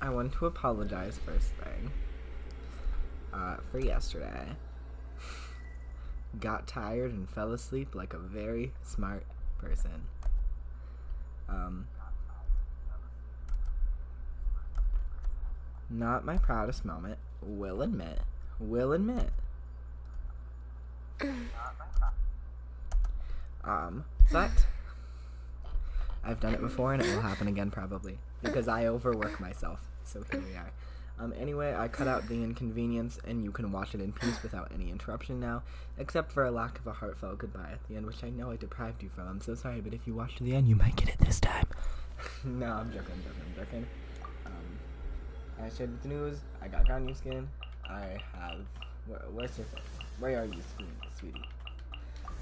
I want to apologize first thing. For yesterday. Got tired and fell asleep like a very smart person. Not my proudest moment, will admit. But I've done it before and it will happen again probably, because I overwork myself, so here we are. Anyway, I cut out the inconvenience, and you can watch it in peace without any interruption now, except for a lack of a heartfelt goodbye at the end, which I know I deprived you from. I'm so sorry, but if you watch to the end, you might get it this time. No, I'm joking. I shared the news. I got Xianyun skin. I have... Where's your phone? Where are you, sweetie?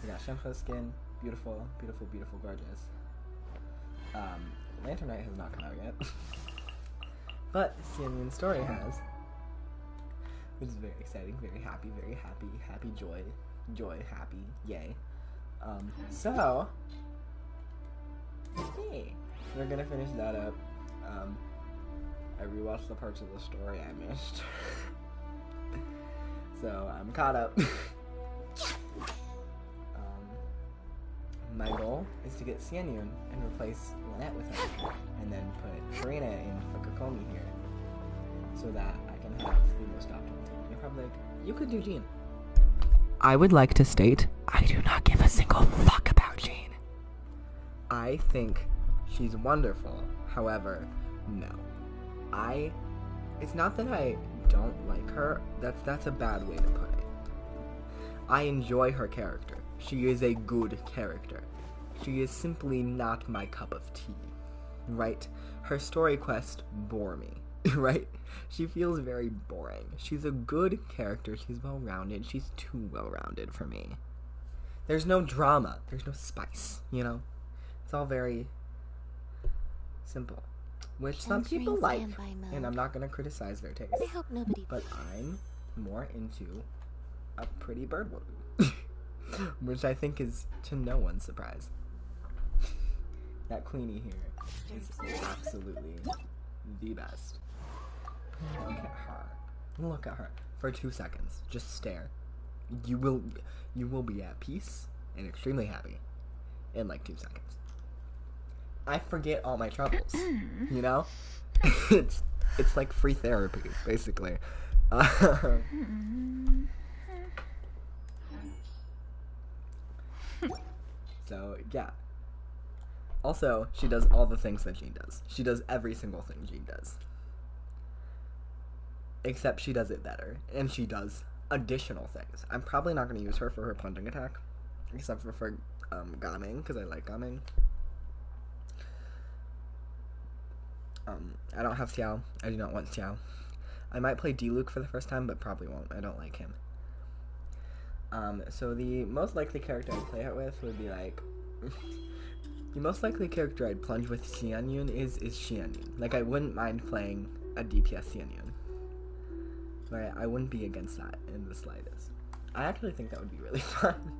I got Shenhe skin. Beautiful, gorgeous. Lantern Knight has not come out yet. But Xianyun's story has. Which is very exciting, very happy, joy, happy, yay. So... Hey, we're gonna finish that up. I rewatched the parts of the story I missed. So, I'm caught up. My goal is to get Xianyun and replace Lynette with her, and then put Karina in Fukakomi here, so that I can have the most optimal team. You're probably like, you could do Jean. I would like to state, I do not give a single fuck about Jean. I think she's wonderful. However, no. It's not that I don't like her. That's a bad way to put it. I enjoy her character. She is a good character. She is simply not my cup of tea, right? Her story quest bore me, right? She feels very boring. She's a good character. She's well-rounded. She's too well-rounded for me. There's no drama. There's no spice, you know? It's all very simple, which some people like, and I'm not going to criticize their taste. I hope nobody... But I'm more into a pretty bird woman. Which I think is to no one's surprise. That Queenie here is absolutely the best. Look at her. For 2 seconds. Just stare. You will be at peace and extremely happy in like 2 seconds. I forget all my troubles. You know? It's like free therapy, basically. So, yeah. Also, she does all the things that Jean does. She does every single thing Jean does. Except she does it better. And she does additional things. I'm probably not going to use her for her plunging attack. Except for Gaming, because I like Gaming. I don't have Xiao. I do not want Xiao. I might play Diluc for the first time, but probably won't. I don't like him. So the most likely character I'd play it with would be like... the most likely character I'd plunge with Xianyun is Xianyun. Like, I wouldn't mind playing a DPS Xianyun. Right? I wouldn't be against that in the slightest. I actually think that would be really fun.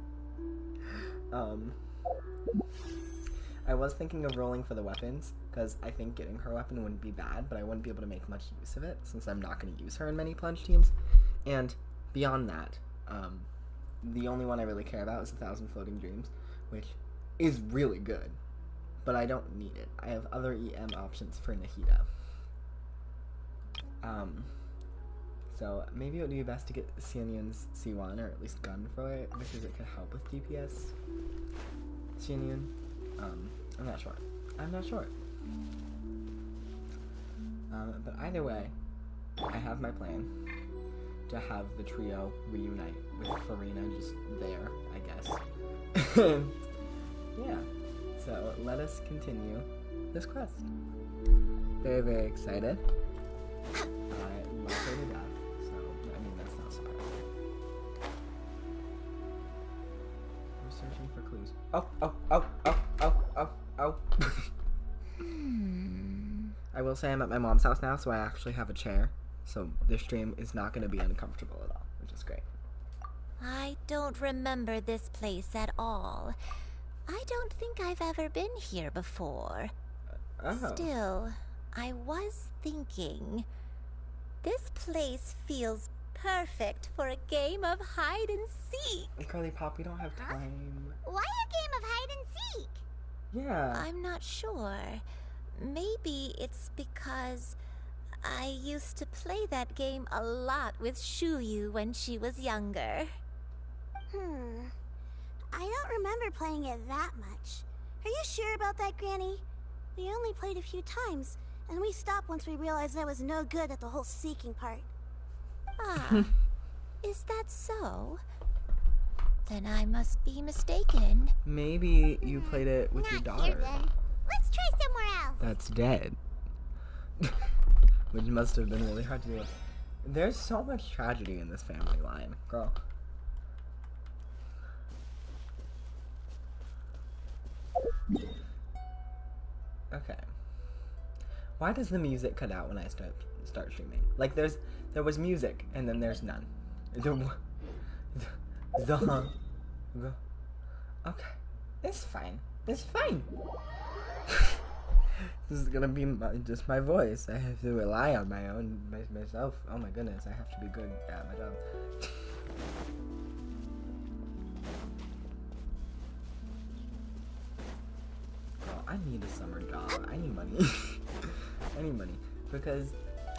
I was thinking of rolling for the weapons, because I think getting her weapon wouldn't be bad, but I wouldn't be able to make much use of it, since I'm not going to use her in many plunge teams. And beyond that, the only one I really care about is 1,000 Floating Dreams, which is really good, but I don't need it. I have other EM options for Nahida. So maybe it would be best to get Xianyun's C1, or at least gun for it, because it could help with DPS. Xianyun? I'm not sure. But either way, I have my plan to have the trio reunite with Farina just there, I guess. Yeah, so let us continue this quest. Very, very excited. I love her to death, so, I mean, that's not surprising. I'm searching for clues. Oh. I will say I'm at my mom's house now, so I actually have a chair. So this stream is not going to be uncomfortable at all, which is great. I don't remember this place at all. I don't think I've ever been here before. Oh. Still, I was thinking, this place feels perfect for a game of hide and seek. Girly Pop, we don't have time. Why a game of hide and seek? Yeah. I'm not sure. Maybe it's because I used to play that game a lot with Xianyun when she was younger. I don't remember playing it that much. Are you sure about that, Granny? We only played a few times, and we stopped once we realized I was no good at the whole seeking part. Ah, is that so? Then I must be mistaken. Maybe you played it with your Not here, daughter. then. Let's try somewhere else. That's dead. Which must have been really hard to do. There's so much tragedy in this family line, girl. Okay. Why does the music cut out when I start streaming? Like there was music and then there's none. Okay. It's fine. It's fine. This is gonna be just my voice. I have to rely on myself. Oh my goodness, I have to be good at my job. I need a summer job. I need money. I need money because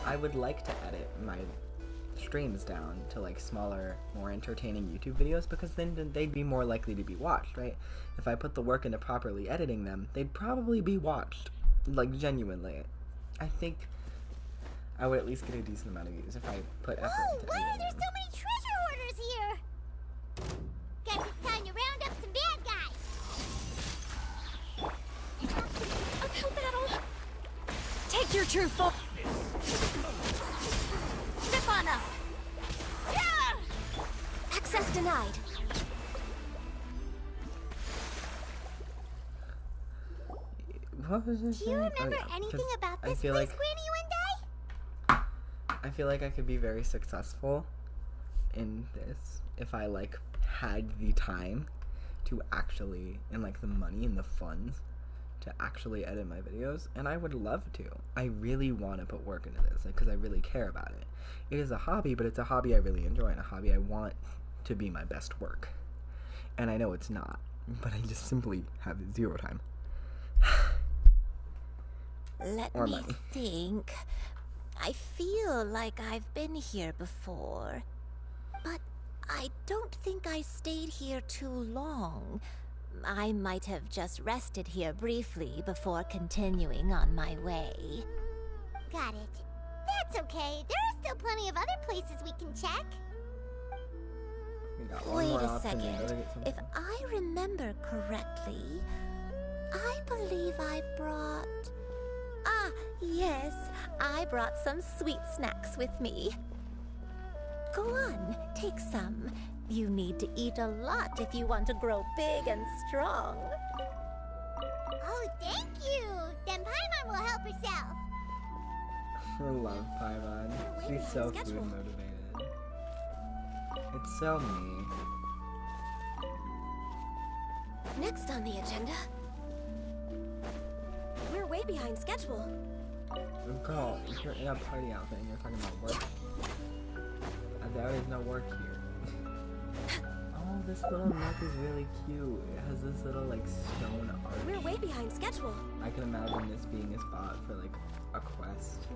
I would like to edit my streams down to like smaller, more entertaining YouTube videos because then they'd be more likely to be watched, right? If I put the work into properly editing them, they'd probably be watched, like genuinely. I think I would at least get a decent amount of views if I put effort into Why are editing there them. so many treasure hoarders here? Guess it's time to round up some bad guys. Uphill battle. Take your true form. Step on up. Yeah! Access denied. What was this? Do you remember anything about this place, like Granny I feel like I could be very successful in this if I like had the time to actually and like the money and the funds to actually edit my videos, and I would love to. I really want to put work into this because I really care about it. It is a hobby, but it's a hobby I really enjoy and a hobby I want to be my best work. And I know it's not, but I just simply have zero time. Let Or me money. think. I feel like I've been here before, but I don't think I stayed here too long. I might have just rested here briefly before continuing on my way. Got it. That's okay. There are still plenty of other places we can check. We got one Wait more a option to second. go to get something. If I remember correctly, I believe I brought... Ah, yes, I brought some sweet snacks with me. Go on, take some. You need to eat a lot if you want to grow big and strong. Oh, thank you. Then Paimon will help herself. I love Paimon. Wait, She's so schedule. food motivated. It's so me. Next on the agenda. We're way behind schedule. Girl, if you're in a party outfit and you're talking about work, there is no work here. Oh, this little nook is really cute. It has this little like stone arch. We're way behind schedule. I can imagine this being a spot for like a quest.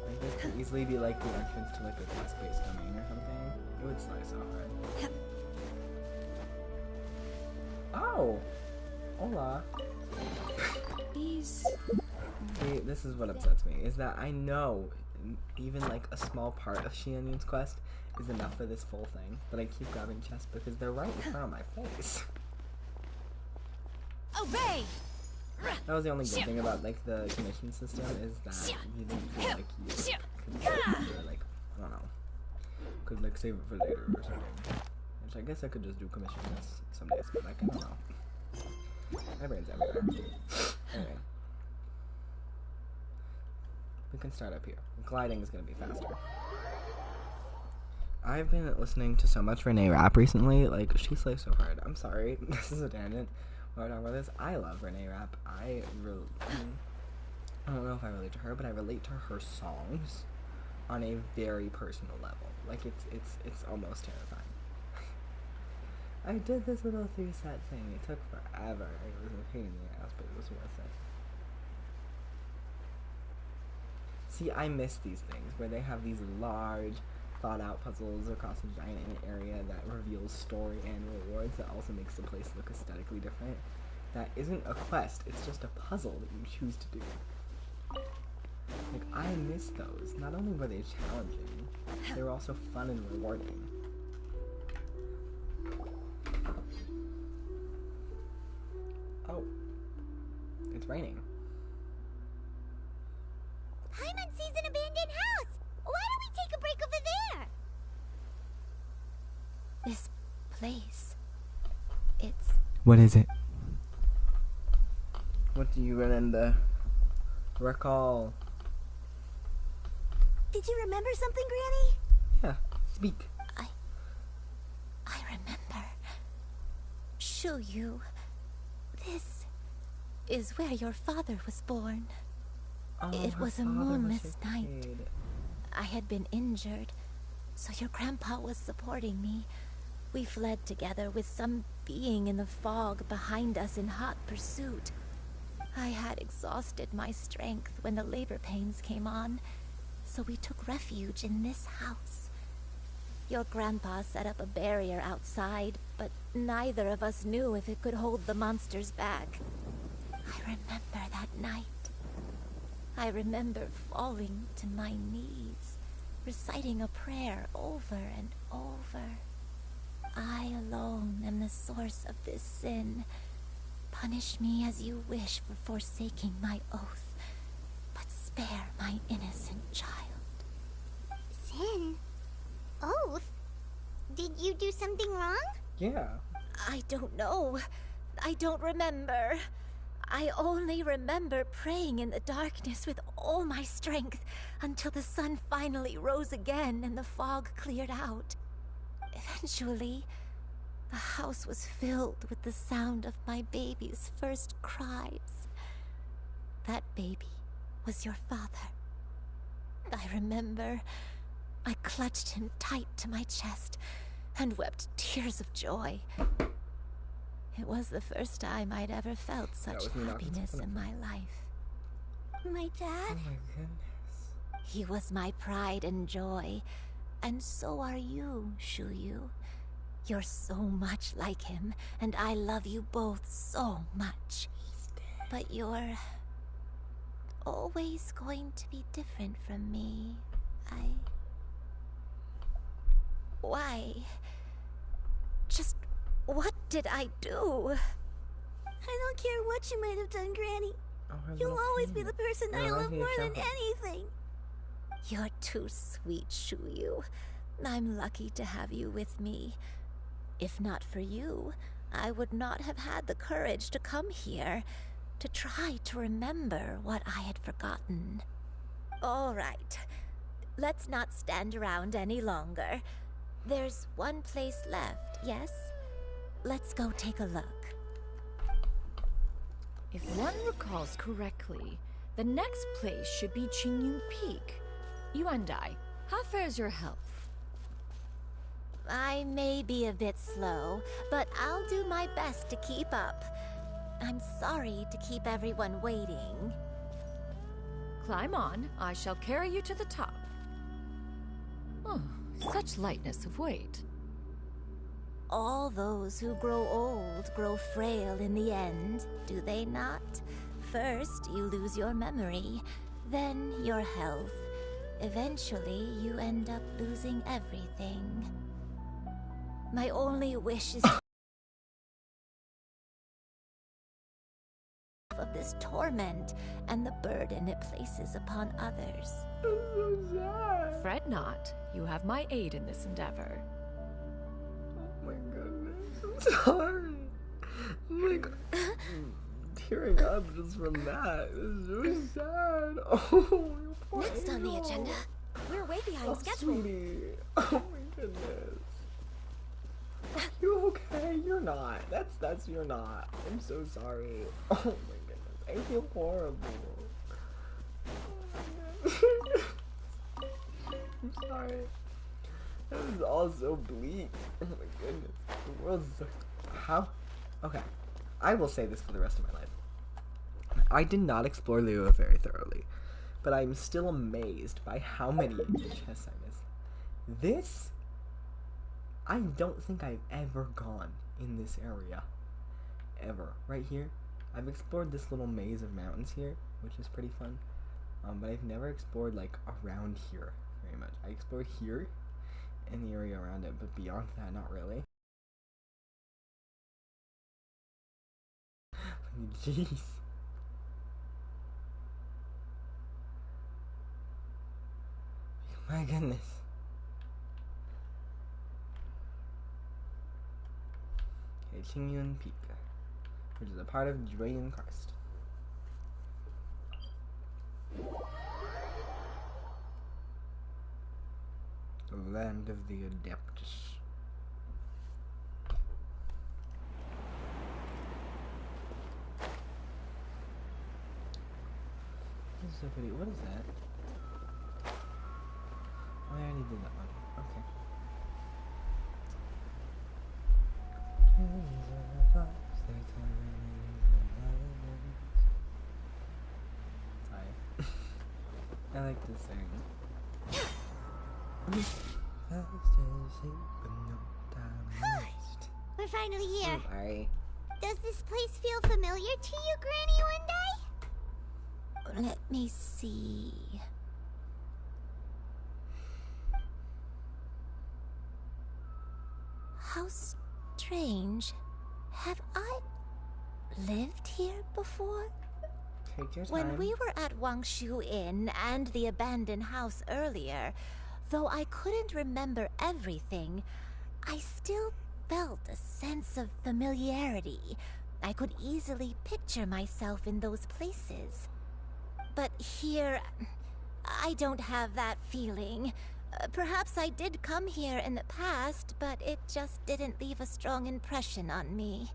Like this could easily be like the entrance to like a quest-based domain or something. It would slice off, right? Yep. Oh! Hola. These. See, this is what upsets me, is that I know even like a small part of Xianyun's quest is enough for this full thing, but I keep grabbing chests because they're right in front of my face. Obey! That was the only good thing about like the commission system is that you didn't feel like you could like, I don't know, could like save it for later or something. Which I guess I could just do commission this some days, but like, I don't know. My brain's everywhere. Anyway. We can start up here. Gliding is gonna be faster. I've been listening to so much Renee Rapp recently. Like, she slays so hard. I'm sorry. This is a tangent. Why would I talk about this? I love Renee Rapp. I don't know if I relate to her, but I relate to her songs on a very personal level. Like, it's almost terrifying. I did this little 3-set thing. It took forever. It was a pain in the ass, but it was worth it. See, I miss these things where they have these large, thought-out puzzles across a giant area that reveals story and rewards that also makes the place look aesthetically different. That isn't a quest, it's just a puzzle that you choose to do. Like, I miss those. Not only were they challenging, they were also fun and rewarding. Oh. It's raining. Paimon sees an abandoned house! Why don't we take a break over there? This place. It's... What is it? What do you remember? Recall. Did you remember something, Granny? Yeah, speak. I remember. Xianyun. This is where your father was born. Oh, It her was a father moonless your night. kid. I had been injured, so your grandpa was supporting me. We fled together with some being in the fog behind us in hot pursuit. I had exhausted my strength when the labor pains came on, so we took refuge in this house. Your grandpa set up a barrier outside, but neither of us knew if it could hold the monsters back. I remember that night. I remember falling to my knees, reciting a prayer over and over. I alone am the source of this sin. Punish me as you wish for forsaking my oath, but spare my innocent child. Sin? Oath? Did you do something wrong? Yeah. I don't know. I don't remember. I only remember praying in the darkness with all my strength until the sun finally rose again and the fog cleared out. Eventually, the house was filled with the sound of my baby's first cries. That baby was your father. I remember I clutched him tight to my chest and wept tears of joy. It was the first time I'd ever felt such happiness in my life. My dad? Oh my goodness. He was my pride and joy, and so are you, Xianyun. You're so much like him, and I love you both so much. But you're always going to be different from me. Why? Just what did I do? I don't care what you might have done, Granny. Oh, her You'll little always be kid. the person It I reminds love me of more than Choco. anything. You're too sweet, Xianyun. I'm lucky to have you with me. If not for you, I would not have had the courage to come here, to try to remember what I had forgotten. All right. Let's not stand around any longer. There's one place left, yes? Let's go take a look. If one recalls correctly, the next place should be Xianyun Peak. You and I, how fares your health? I may be a bit slow, but I'll do my best to keep up. I'm sorry to keep everyone waiting. Climb on, I shall carry you to the top. Oh, such lightness of weight. All those who grow old grow frail in the end, do they not? First, you lose your memory, then your health. Eventually, you end up losing everything. My only wish is of this torment and the burden it places upon others. So sad. Fret not. You have my aid in this endeavor. Oh my goodness. I'm sorry. Oh my god. Tearing up just from that. It's really sad. Oh, your poor Next on the angel. agenda. We're way behind Oh, schedule. sweetie. Oh my goodness. Are you okay? You're not. That's you're not. I'm so sorry. Oh my goodness. I feel horrible. Oh my goodness. I'm sorry. That was all so bleak. Oh my goodness. The world's so... How? Okay. I will say this for the rest of my life. I did not explore Lua very thoroughly, but I'm still amazed by how many chests I missed. This, I don't think I've ever gone in this area. Ever. Right here. I've explored this little maze of mountains here, which is pretty fun. But I've never explored, like, around here very much. I explored here and the area around it, but beyond that, not really. Jeez. My goodness. Okay, Xianyun Peak, which is a part of Dragon Crest. The land of the Adeptus. This is so pretty. What is that? Oh, I already did that one. Okay. Sorry. I like to sing. We're finally here. I'm sorry. Does this place feel familiar to you, Granny One Day? Let me see. How strange. Have I lived here before? Take your time. When we were at Wangshu Inn and the abandoned house earlier, though I couldn't remember everything, I still felt a sense of familiarity. I could easily picture myself in those places. But here, I don't have that feeling. Perhaps I did come here in the past, but it just didn't leave a strong impression on me.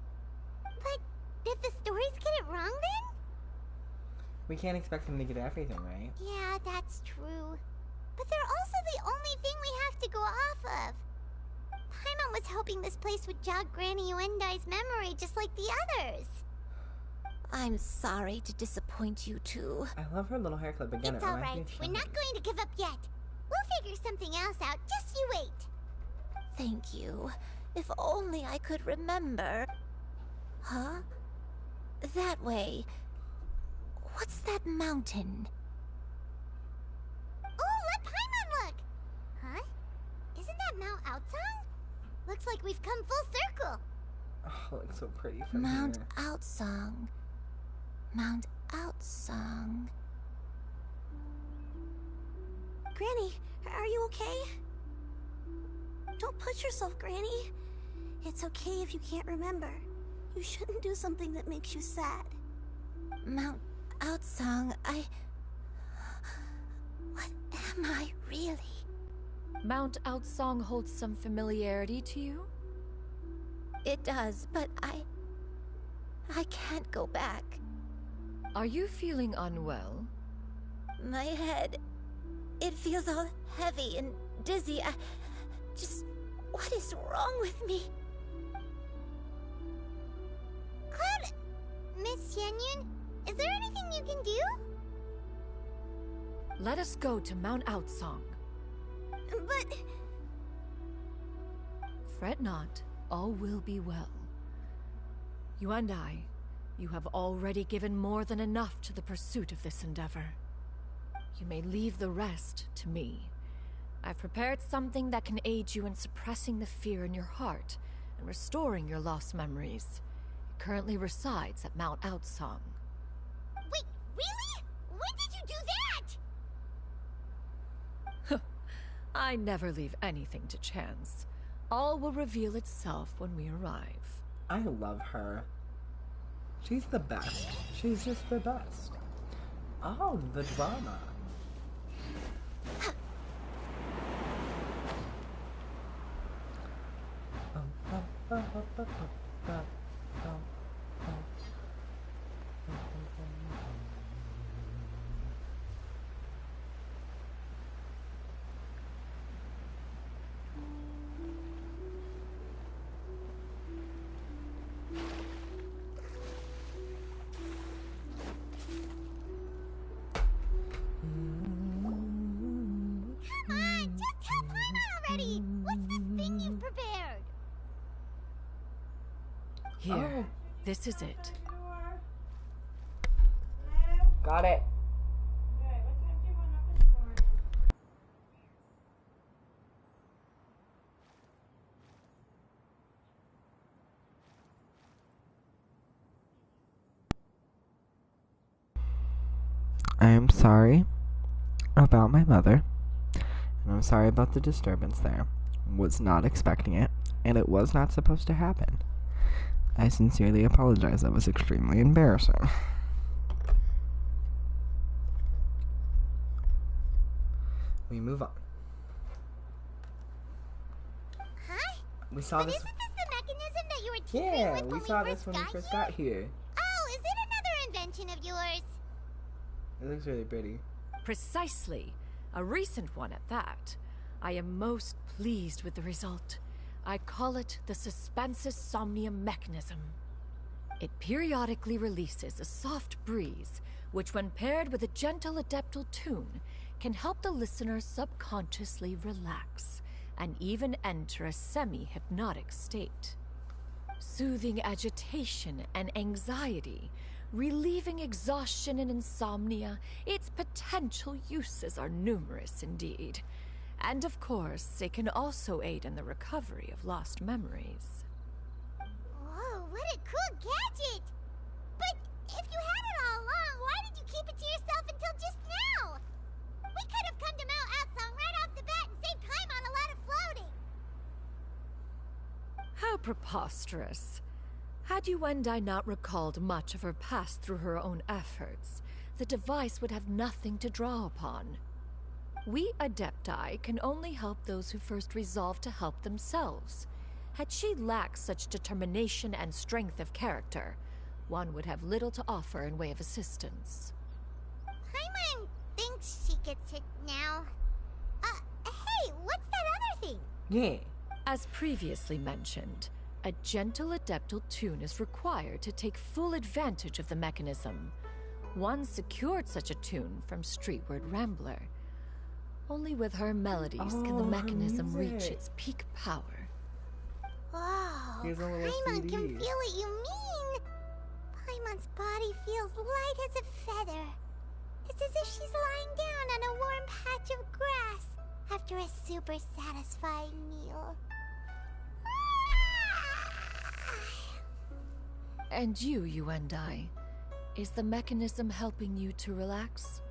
But did the stories get it wrong then? We can't expect them to get everything right. Yeah, that's true. But they're also the only thing we have to go off of. Paimon was hoping this place would jog Granny Uendai's memory just like the others. I'm sorry to disappoint you two. I love her little hair clip again. It's It reminds me alright. of We're Xianyun. not going to give up yet. We'll figure something else out. Just you wait. Thank you. If only I could remember. Huh? That way. What's that mountain? Oh, let Paimon look! Huh? Isn't that Mount Outsang? Looks like we've come full circle. Oh, it looks so pretty from Mount here. Outsang. Mount Outsang. Granny, are you okay? Don't push yourself, Granny. It's okay if you can't remember. You shouldn't do something that makes you sad. Mount Outsang, What am I really? Mount Outsang holds some familiarity to you? It does, but I can't go back. Are you feeling unwell? My head, it feels all heavy and dizzy. What is wrong with me? Cloud... Miss Xianyun, is there anything you can do? Let us go to Mount Outsang. But... Fret not, all will be well. You and I, you have already given more than enough to the pursuit of this endeavor. You may leave the rest to me. I've prepared something that can aid you in suppressing the fear in your heart and restoring your lost memories. It currently resides at Mount Outsang. Really? When did you do that? I never leave anything to chance. All will reveal itself when we arrive. I love her. She's the best. She's just the best. Oh, the drama. Come on, just have fun already. What's this thing you've prepared? Here, Oh. this is it. Got it. I am sorry about my mother, and I'm sorry about the disturbance there. Was not expecting it, and it was not supposed to happen. I sincerely apologize. That was extremely embarrassing. We move on. Huh? We saw But this. isn't this the mechanism that you were tinkering Yeah, with we when saw we this first when we got first here? got here. Oh, is it another invention of yours? It looks really pretty. Precisely. A recent one at that. I am most pleased with the result. I call it the Suspensus Somnium mechanism. It periodically releases a soft breeze, which when paired with a gentle adeptal tune, can help the listener subconsciously relax and even enter a semi-hypnotic state. Soothing agitation and anxiety, relieving exhaustion and insomnia, its potential uses are numerous indeed. And of course, it can also aid in the recovery of lost memories. Whoa, what a cool gadget! But if you had it all along, why did you keep it to yourself until just now? We could have come to Mount Atsong right off the bat and saved time on a lot of floating. How preposterous. Had Yuendai not recalled much of her past through her own efforts, the device would have nothing to draw upon. We Adepti can only help those who first resolve to help themselves. Had she lacked such determination and strength of character, one would have little to offer in way of assistance. Paimon thinks she gets it now. Hey, what's that other thing? Yeah. As previously mentioned, a gentle adeptal tune is required to take full advantage of the mechanism. One secured such a tune from Streetward Rambler. Only with her melodies can the Oh, her mechanism reach music. its peak power. Whoa, Here's a little Paimon CD. can feel what you mean. Paimon's body feels light as a feather. It's as if she's lying down on a warm patch of grass after a super satisfying meal. And you, Yuendai, is the mechanism helping you to relax?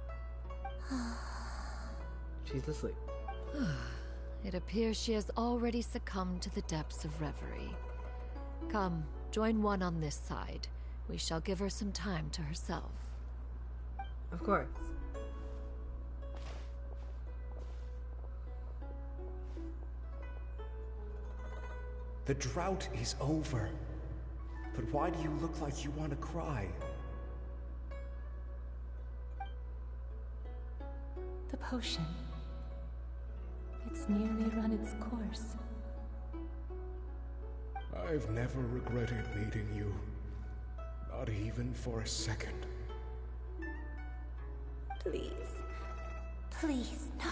She's asleep. It appears she has already succumbed to the depths of reverie. Come, join one on this side. We shall give her some time to herself. Of course. The drought is over. But why do you look like you want to cry? The potion. It's nearly run its course. I've never regretted meeting you. Not even for a second. Please. Please, no.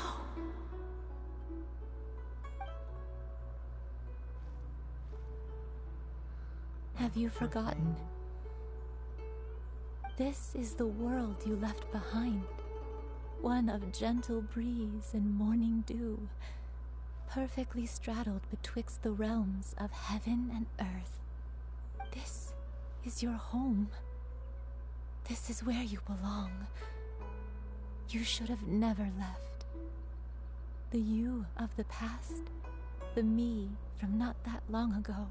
Have you forgotten? This is the world you left behind. One of gentle breeze and morning dew, perfectly straddled betwixt the realms of heaven and earth. This is your home. This is where you belong. You should have never left. The you of the past, the me from not that long ago,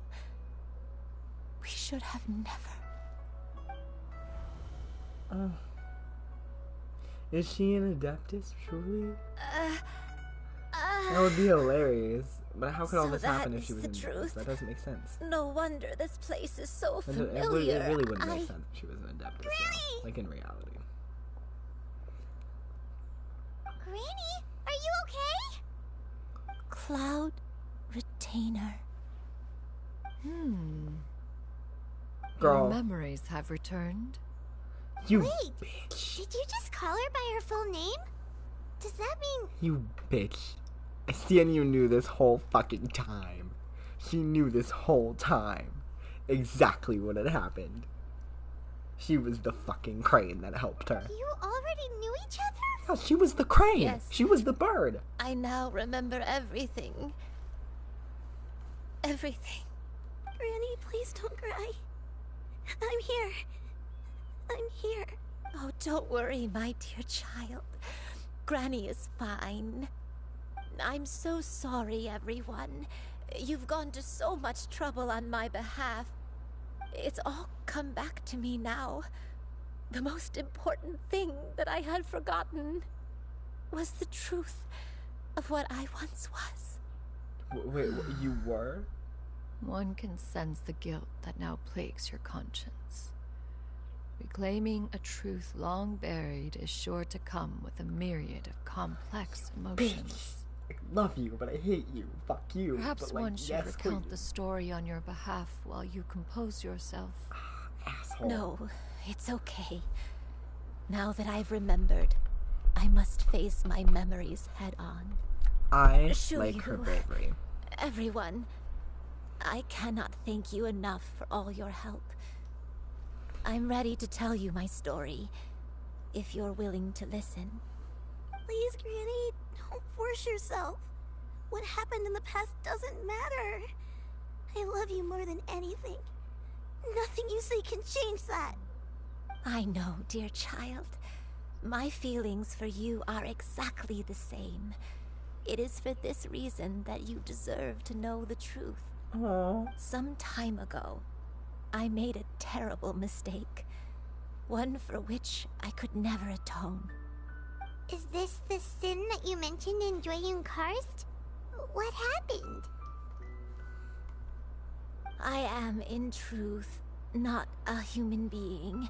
we should have never. Is she an Adeptus, truly? That would be hilarious. But how could all So this happen that if she is was the an Adeptus? truth. That doesn't make sense. No wonder this place is so It familiar. really wouldn't make sense if she was an Adeptus, though. Like in reality. Granny, are you okay? Cloud Retainer. Girl. Your memories have returned. You Wait, bitch. did you just call her by her full name? Does that mean... You bitch. Xianyun knew this whole fucking time. She knew this whole time exactly what had happened. She was the fucking crane that helped her. You already knew each other? Yeah, she was the crane. Yes. She was the bird. I now remember everything. Everything. Granny, please don't cry. I'm here. I'm here. Oh, don't worry, my dear child. Granny is fine. I'm so sorry, everyone. You've gone to so much trouble on my behalf. It's all come back to me now. The most important thing that I had forgotten was the truth of what I once was. Wait, you were? One can sense the guilt that now plagues your conscience. Reclaiming a truth long buried is sure to come with a myriad of complex emotions. I love you, but I hate you. Fuck you. Perhaps but, like, one should yes, recount please. the story on your behalf while you compose yourself. Asshole. No, it's okay. Now that I've remembered, I must face my memories head on. I Shoo like her you. bravery. Everyone, I cannot thank you enough for all your help. I'm ready to tell you my story, if you're willing to listen. Please, Granny, don't force yourself. What happened in the past doesn't matter. I love you more than anything. Nothing you say can change that. I know, dear child. My feelings for you are exactly the same. It is for this reason that you deserve to know the truth. Aww. Some time ago, I made a terrible mistake. One for which I could never atone. Is this the sin that you mentioned in Xianyun Karst? What happened? I am, in truth, not a human being.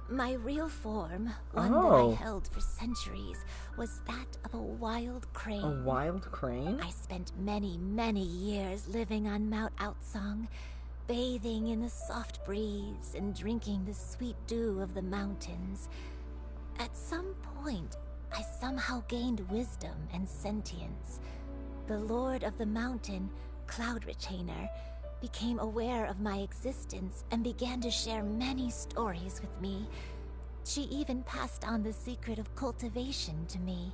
My real form, one that Oh. I held for centuries, was that of a wild crane. A wild crane? I spent many, many years living on Mount Outsong, bathing in the soft breeze and drinking the sweet dew of the mountains. At some point, I somehow gained wisdom and sentience. The Lord of the Mountain, Cloud Retainer, became aware of my existence and began to share many stories with me. She even passed on the secret of cultivation to me.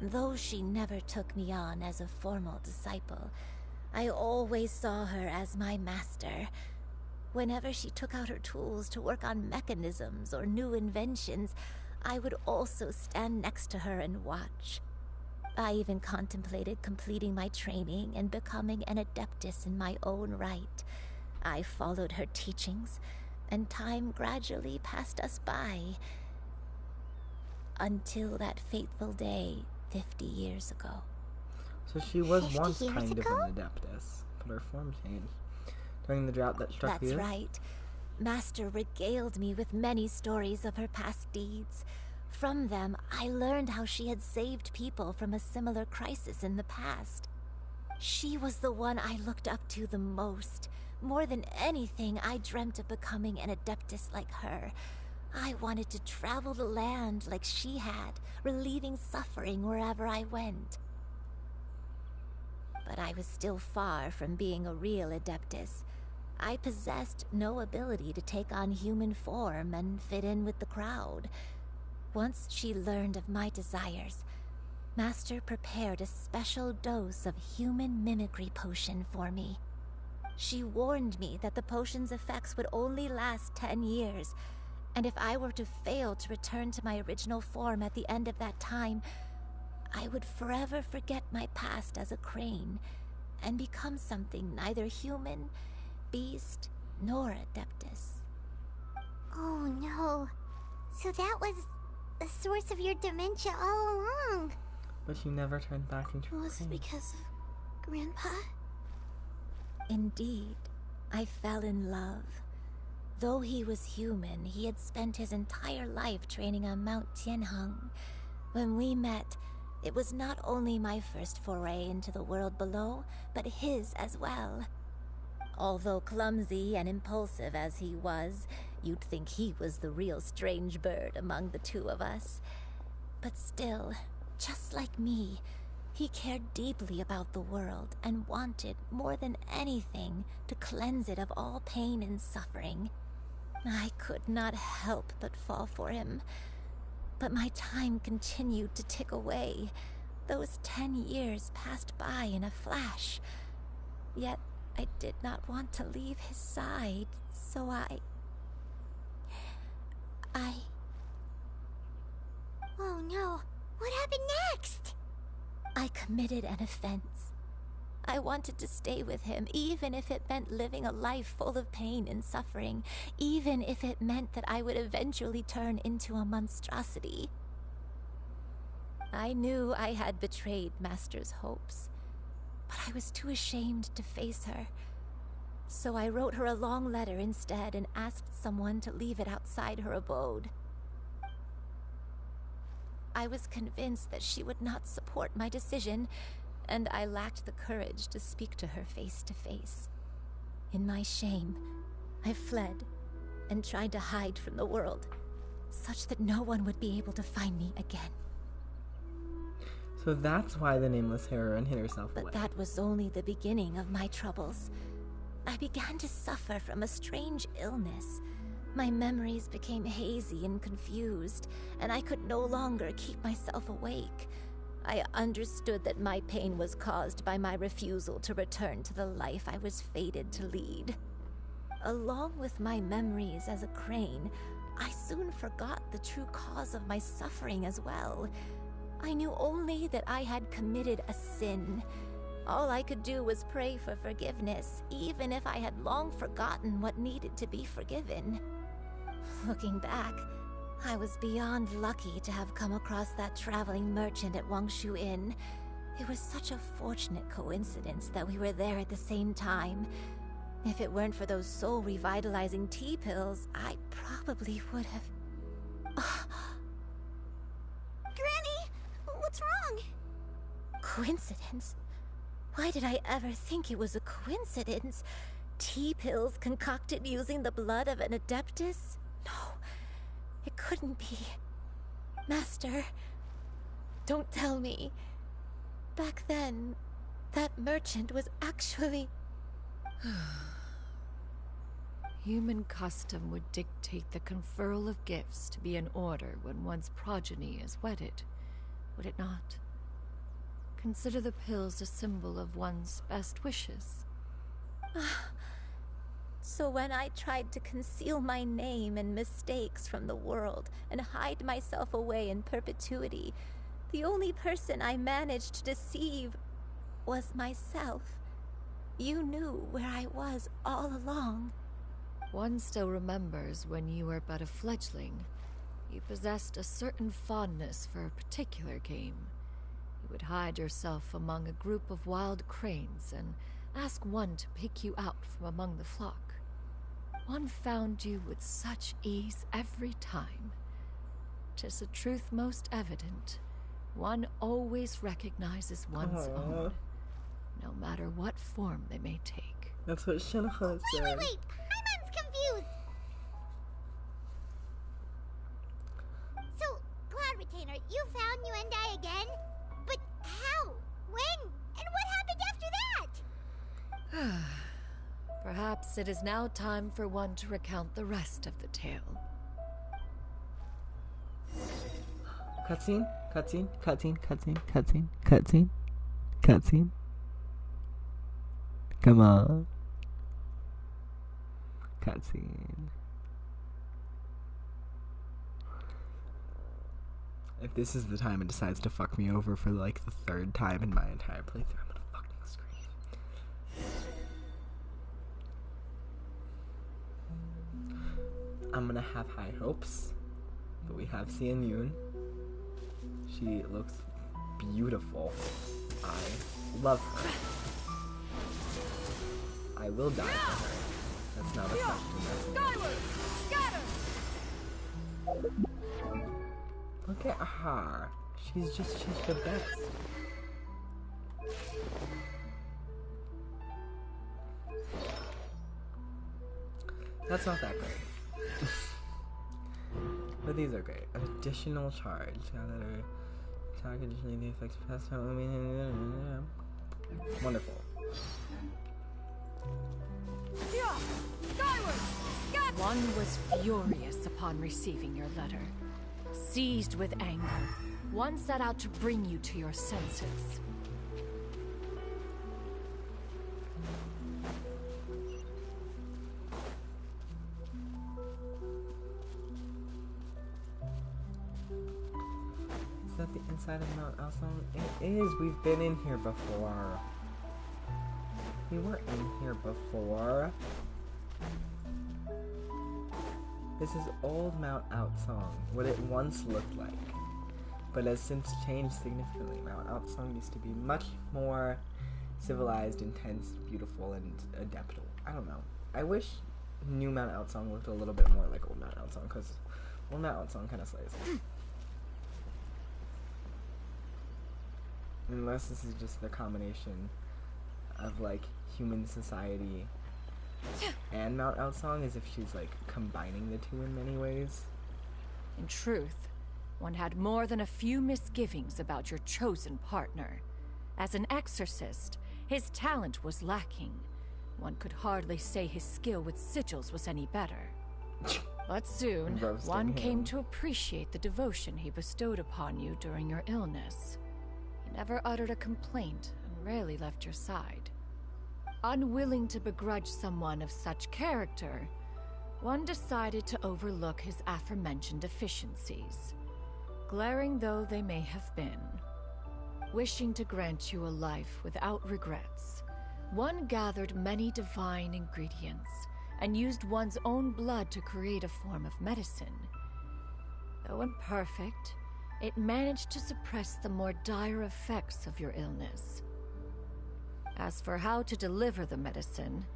Though she never took me on as a formal disciple, I always saw her as my master. Whenever she took out her tools to work on mechanisms or new inventions, I would also stand next to her and watch. I even contemplated completing my training and becoming an adeptus in my own right. I followed her teachings, and time gradually passed us by. Until that fateful day 50 years ago. So she was 50 once years kind ago? of an Adeptus, but her form changed. During the drought that struck That's the earth? right. Master regaled me with many stories of her past deeds. From them, I learned how she had saved people from a similar crisis in the past. She was the one I looked up to the most. More than anything, I dreamt of becoming an adeptus like her. I wanted to travel the land like she had, relieving suffering wherever I went. But I was still far from being a real adeptus. I possessed no ability to take on human form and fit in with the crowd. Once she learned of my desires, Master prepared a special dose of human mimicry potion for me. She warned me that the potion's effects would only last 10 years, And if I were to fail to return to my original form at the end of that time, I would forever forget my past as a crane and become something neither human, beast, nor adeptus. Oh no. So that was the source of your dementia all along. But you never turned back into a Was it crane. because of Grandpa? Indeed, I fell in love. Though he was human, he had spent his entire life training on Mount Tianheng. When we met, it was not only my first foray into the world below, but his as well. Although clumsy and impulsive as he was, you'd think he was the real strange bird among the two of us. But still, just like me, he cared deeply about the world and wanted, more than anything, to cleanse it of all pain and suffering. I could not help but fall for him. But my time continued to tick away. Those 10 years passed by in a flash. Yet I did not want to leave his side, so I... Oh no. What happened next? I committed an offense. I wanted to stay with him, even if it meant living a life full of pain and suffering, even if it meant that I would eventually turn into a monstrosity. I knew I had betrayed Master's hopes, but I was too ashamed to face her. So I wrote her a long letter instead and asked someone to leave it outside her abode. I was convinced that she would not support my decision, and I lacked the courage to speak to her face to face. In my shame, I fled and tried to hide from the world, such that no one would be able to find me again. So that's why the nameless heroine hid herself away. But that was only the beginning of my troubles. I began to suffer from a strange illness. My memories became hazy and confused, and I could no longer keep myself awake. I understood that my pain was caused by my refusal to return to the life I was fated to lead. Along with my memories as a crane, I soon forgot the true cause of my suffering as well. I knew only that I had committed a sin. All I could do was pray for forgiveness, even if I had long forgotten what needed to be forgiven. Looking back, I was beyond lucky to have come across that traveling merchant at Wangshu Inn. It was such a fortunate coincidence that we were there at the same time. If it weren't for those soul-revitalizing tea pills, I probably would have... Granny! What's wrong? Coincidence? Why did I ever think it was a coincidence? Tea pills concocted using the blood of an adeptus? No, it couldn't be. Master, don't tell me. Back then, that merchant was actually... Human custom would dictate the conferral of gifts to be in order when one's progeny is wedded, would it not? Consider the pills a symbol of one's best wishes. So when I tried to conceal my name and mistakes from the world and hide myself away in perpetuity, the only person I managed to deceive was myself. You knew where I was all along. One still remembers when you were but a fledgling. You possessed a certain fondness for a particular game. You would hide yourself among a group of wild cranes and ask one to pick you out from among the flock. One found you with such ease every time. 'Tis a truth most evident. One always recognizes one's own, no matter what form they may take. That's what Shinhan said. Wait! Paimon's confused! So, Cloud Retainer, you found Yuendai again? But how? When? And what happened after that? Perhaps it is now time for one to recount the rest of the tale. Cutscene? Cutscene? Cutscene? Cutscene? Cutscene? Cutscene? Cutscene? Come on. Cutscene. If this is the time it decides to fuck me over for like the third time in my entire playthrough, I'm gonna fucking scream. I'm gonna have high hopes, but we have Xianyun. She looks beautiful. I love her. I will die for her. That's not a question. Look at her. She's the best. That's not that great. But these are great. Additional charge. Attack additionally the effects past time. Wonderful. One was furious upon receiving your letter. Seized with anger, one set out to bring you to your senses. Is that the inside of Mount Alsong? It is. We've been in here before. We were in here before. This is old Mount Alsong, what it once looked like, but has since changed significantly. Mount Alsong used to be much more civilized, intense, beautiful, and adeptable. I don't know. I wish new Mount Alsong looked a little bit more like old Mount Alsong, because old Mount Alsong kind of slays. Unless this is just the combination of, like, human society and Mount Alsong, as if she's like combining the two in many ways. In truth, one had more than a few misgivings about your chosen partner. As an exorcist, his talent was lacking. One could hardly say his skill with sigils was any better. But soon, one came to appreciate the devotion he bestowed upon you during your illness. He never uttered a complaint and rarely left your side. Unwilling to begrudge someone of such character, one decided to overlook his aforementioned deficiencies, glaring though they may have been. Wishing to grant you a life without regrets, one gathered many divine ingredients and used one's own blood to create a form of medicine. Though imperfect, it managed to suppress the more dire effects of your illness. As for how to deliver the medicine,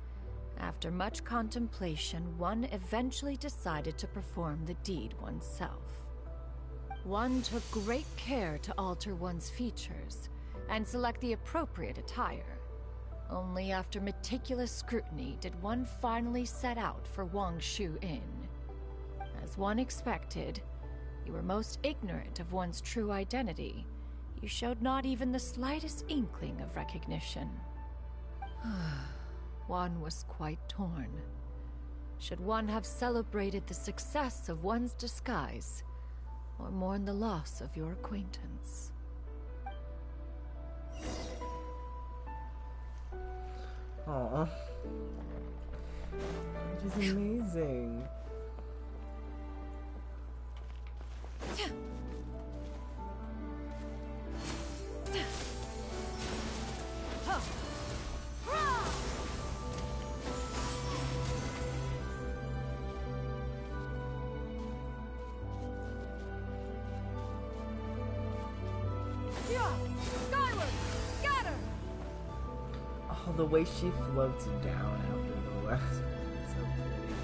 after much contemplation, one eventually decided to perform the deed oneself. One took great care to alter one's features and select the appropriate attire. Only after meticulous scrutiny did one finally set out for Wangshu Inn. As one expected, you were most ignorant of one's true identity. You showed not even the slightest inkling of recognition. One was quite torn. Should one have celebrated the success of one's disguise, or mourn the loss of your acquaintance? Aww. Which is amazing. Oh, the way she floats down after the last one is so pretty.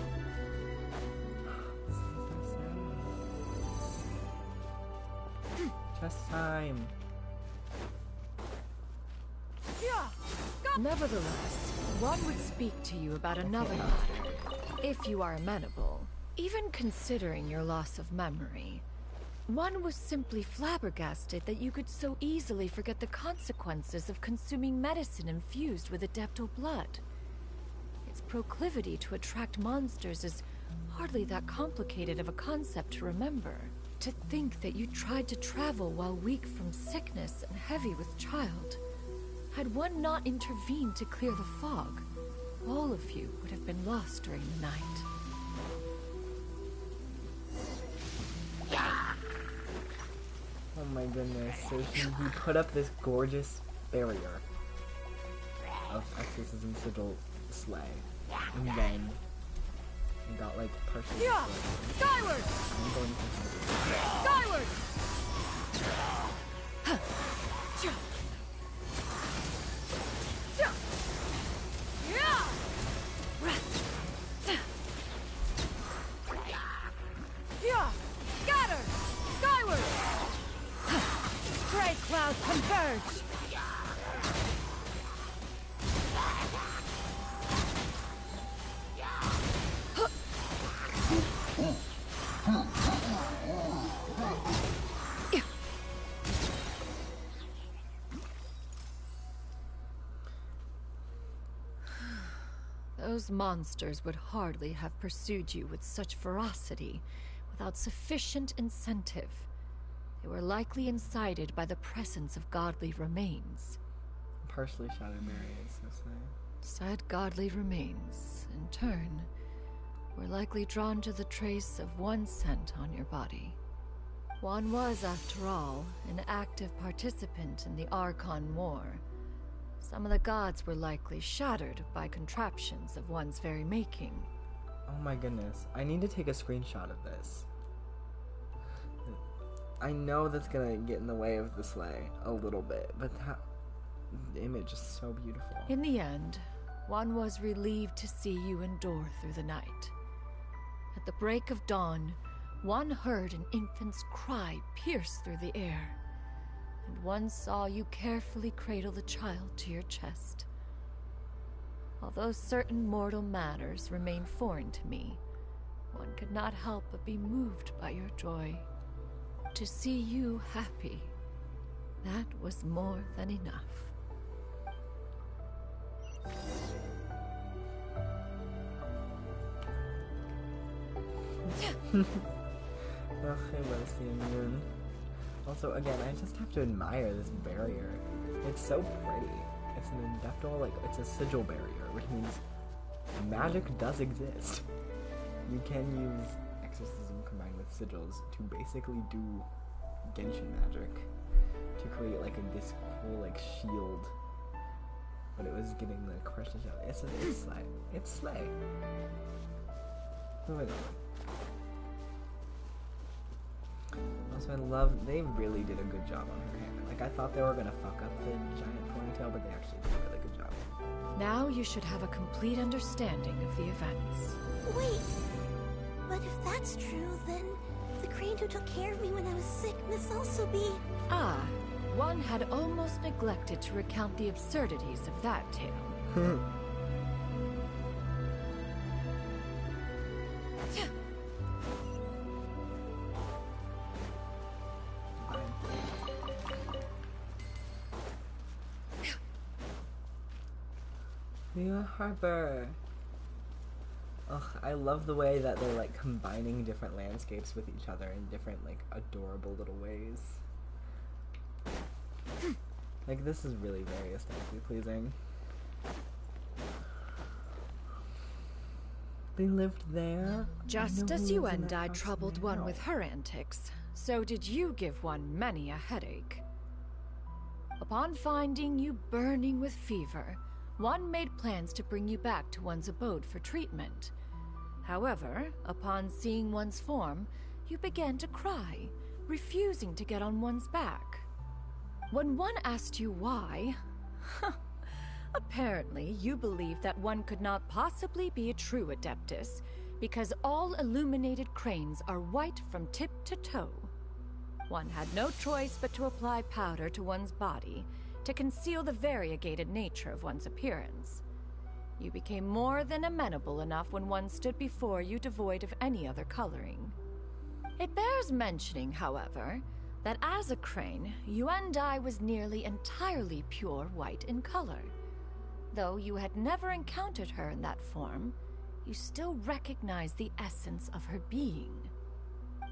This is so sad. Chest time. Nevertheless, one would speak to you about another matter, if you are amenable. Even considering your loss of memory, one was simply flabbergasted that you could so easily forget the consequences of consuming medicine infused with adeptal blood. Its proclivity to attract monsters is hardly that complicated of a concept to remember. To think that you tried to travel while weak from sickness and heavy with child. Had one not intervened to clear the fog, all of you would have been lost during the night. goodness. So he put up this gorgeous barrier of exorcism sigil slay. And then he got like partially destroyed. Skyward! I'm going to Skyward! Scatter! Skyward! Gray clouds converge! Those monsters would hardly have pursued you with such ferocity without sufficient incentive. They were likely incited by the presence of godly remains. partially shattered barriers, so say. Said godly remains, in turn, were likely drawn to the trace of one scent on your body. One was, after all, an active participant in the Archon War. Some of the gods were likely shattered by contraptions of one's very making. Oh my goodness. I need to take a screenshot of this. I know that's gonna get in the way of the sleigh a little bit, but the image is so beautiful. In the end, one was relieved to see you endure through the night. At the break of dawn, one heard an infant's cry pierce through the air, and one saw you carefully cradle the child to your chest. Although certain mortal matters remain foreign to me, one could not help but be moved by your joy. To see you happy, that was more than enough. Ugh, I love Xianyun. Also, again, I just have to admire this barrier. It's so pretty. It's an indestructible, it's a sigil barrier, which means magic does exist. You can use exorcism combined with sigils to basically do Genshin magic to create this cool shield. But it was getting the question shot. It's slay. It's slay. Moving on. Also, they really did a good job on her hair. I thought they were gonna fuck up the giant ponytail, but they actually did a really good job. Now you should have a complete understanding of the events. Wait, but if that's true, then the crane who took care of me when I was sick must also be... Ah, one had almost neglected to recount the absurdities of that tale. New Harbor. Ugh, I love the way that they're combining different landscapes with each other in different adorable little ways. This is really very aesthetically pleasing. They lived there? Just as you and I troubled one with her antics, so did you give one many a headache. Upon finding you burning with fever, one made plans to bring you back to one's abode for treatment. However, upon seeing one's form, you began to cry, refusing to get on one's back. When one asked you why, apparently you believed that one could not possibly be a true Adeptus, because all illuminated cranes are white from tip to toe. One had no choice but to apply powder to one's body, to conceal the variegated nature of one's appearance. You became more than amenable enough when one stood before you devoid of any other coloring. It bears mentioning, however, that as a crane, Yuandai was nearly entirely pure white in color. Though you had never encountered her in that form, you still recognized the essence of her being.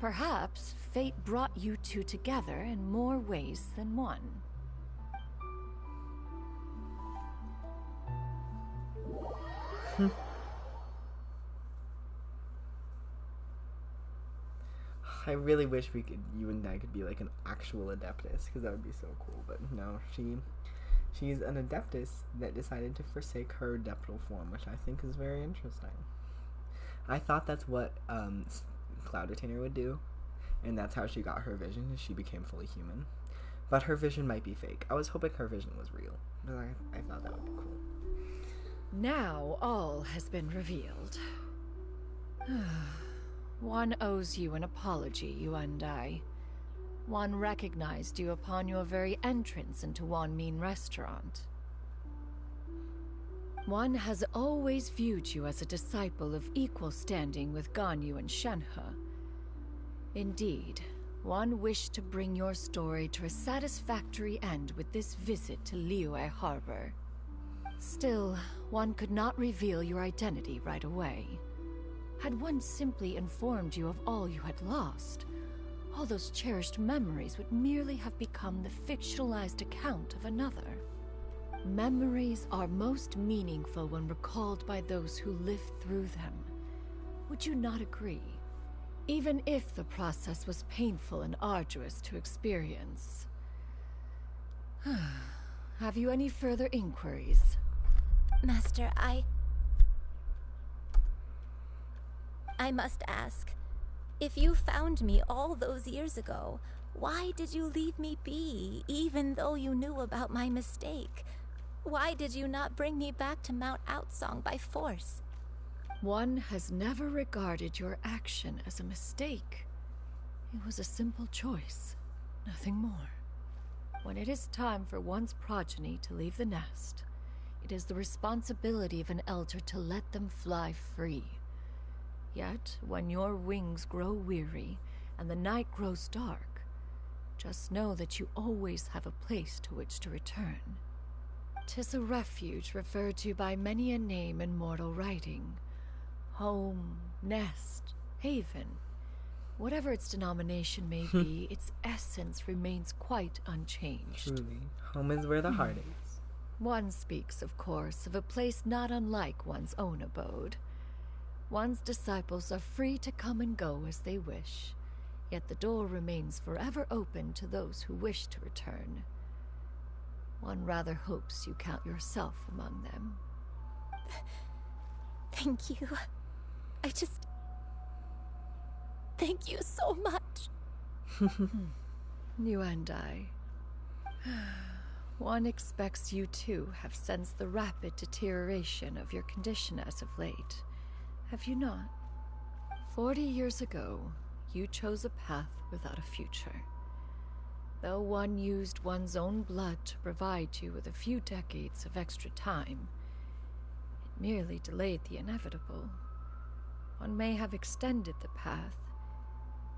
Perhaps fate brought you two together in more ways than one. I really wish you and I could be like an actual Adeptus, because that would be so cool. But no, she's an Adeptus that decided to forsake her Adeptal form, which I think is very interesting. I thought that's what Cloud Retainer would do, and that's how she got her vision, is she became fully human. But her vision might be fake. I was hoping her vision was real, but I thought that would be cool. Now all has been revealed. One owes you an apology, Yuandai. One recognized you upon your very entrance into Wanmin restaurant. One has always viewed you as a disciple of equal standing with Ganyu and Shenhe. Indeed, one wished to bring your story to a satisfactory end with this visit to Liyue Harbor. Still, one could not reveal your identity right away. Had one simply informed you of all you had lost, all those cherished memories would merely have become the fictionalized account of another. Memories are most meaningful when recalled by those who lived through them. Would you not agree? Even if the process was painful and arduous to experience. Have you any further inquiries? Master, I must ask, if you found me all those years ago, why did you leave me be, even though you knew about my mistake? Why did you not bring me back to Mount Outsong by force? One has never regarded your action as a mistake. It was a simple choice, nothing more. When it is time for one's progeny to leave the nest, it is the responsibility of an elder to let them fly free. Yet, when your wings grow weary and the night grows dark, just know that you always have a place to which to return. 'Tis a refuge referred to by many a name in mortal writing. Home, nest, haven. Whatever its denomination may be, its essence remains quite unchanged. Truly, home is where the heart is. One speaks, of course, of a place not unlike one's own abode. One's disciples are free to come and go as they wish, yet the door remains forever open to those who wish to return. One rather hopes you count yourself among them. Thank you. Thank you so much. You and I. One expects you too have sensed the rapid deterioration of your condition as of late. Have you not? 40 years ago, you chose a path without a future. Though one used one's own blood to provide you with a few decades of extra time, it merely delayed the inevitable. One may have extended the path,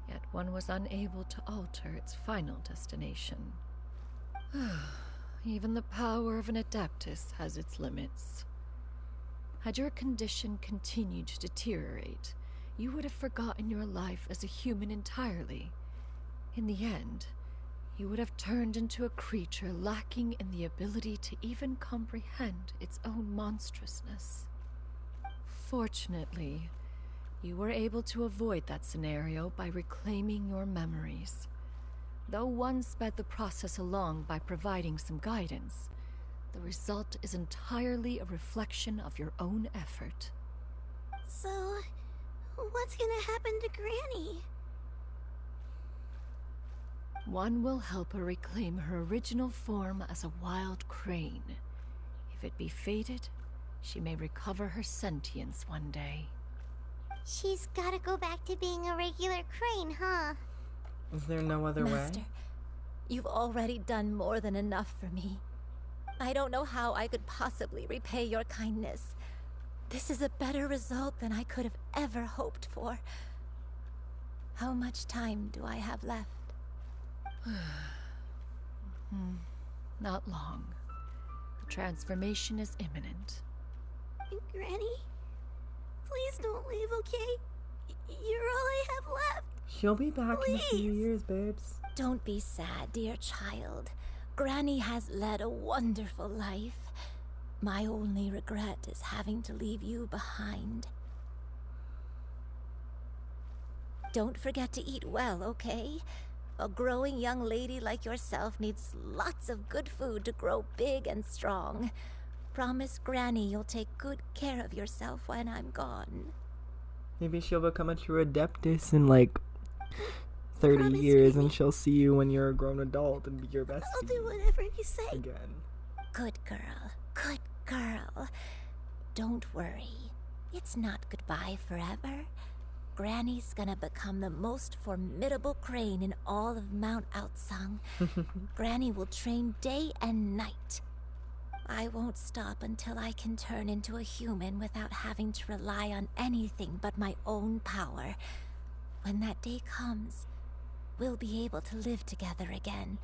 yet one was unable to alter its final destination. Even the power of an Adeptus has its limits. Had your condition continued to deteriorate, you would have forgotten your life as a human entirely. In the end, you would have turned into a creature lacking in the ability to even comprehend its own monstrousness. Fortunately, you were able to avoid that scenario by reclaiming your memories. Though one sped the process along by providing some guidance, the result is entirely a reflection of your own effort. So, what's gonna happen to Granny? One will help her reclaim her original form as a wild crane. If it be fated, she may recover her sentience one day. She's gotta go back to being a regular crane, huh? Is there no other Master, way? you've already done more than enough for me. I don't know how I could possibly repay your kindness. This is a better result than I could have ever hoped for. How much time do I have left? Not long. The transformation is imminent. Granny? Please don't leave, okay? You're all I have left. She'll be back in a few Please. years, babes. Don't be sad, dear child. Granny has led a wonderful life. My only regret is having to leave you behind. don't forget to eat well, okay? A growing young lady like yourself needs lots of good food to grow big and strong. Promise Granny you'll take good care of yourself when I'm gone. Maybe she'll become a true adeptus in like 30 Promise years, me. and she'll see you when you're a grown adult and be your bestie I'll do whatever you say. again. Good girl, good girl. Don't worry. It's not goodbye forever. Granny's gonna become the most formidable crane in all of Mount Outsung. Granny will train day and night. I won't stop until I can turn into a human without having to rely on anything but my own power. When that day comes, we'll be able to live together again,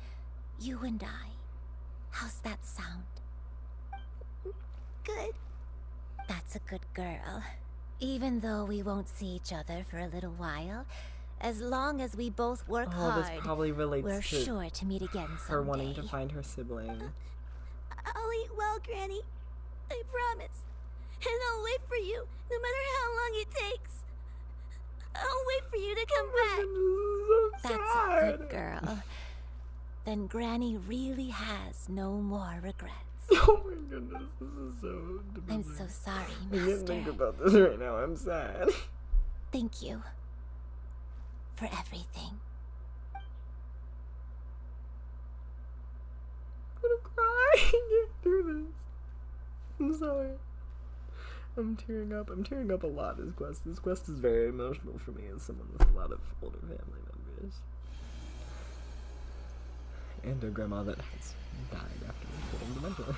you and I. How's that sound? Good. That's a good girl. Even though we won't see each other for a little while, as long as we both work This hard, probably relates we're to sure to meet again someday. her wanting to find her sibling. I'll eat well, Granny. I promise. And I'll wait for you, no matter how long it takes. I'll wait for you to come back. That's a good girl. Then Granny really has no more regrets. Oh my goodness, this is so depressing. I'm so sorry, I can't think Master. about this right now. I'm sad. Thank you for everything. I'm gonna cry. I can't do this. I'm sorry. I'm tearing up. I'm tearing up a lot this quest. This quest is very emotional for me as someone with a lot of older family members. And a grandma that has died after getting dementia.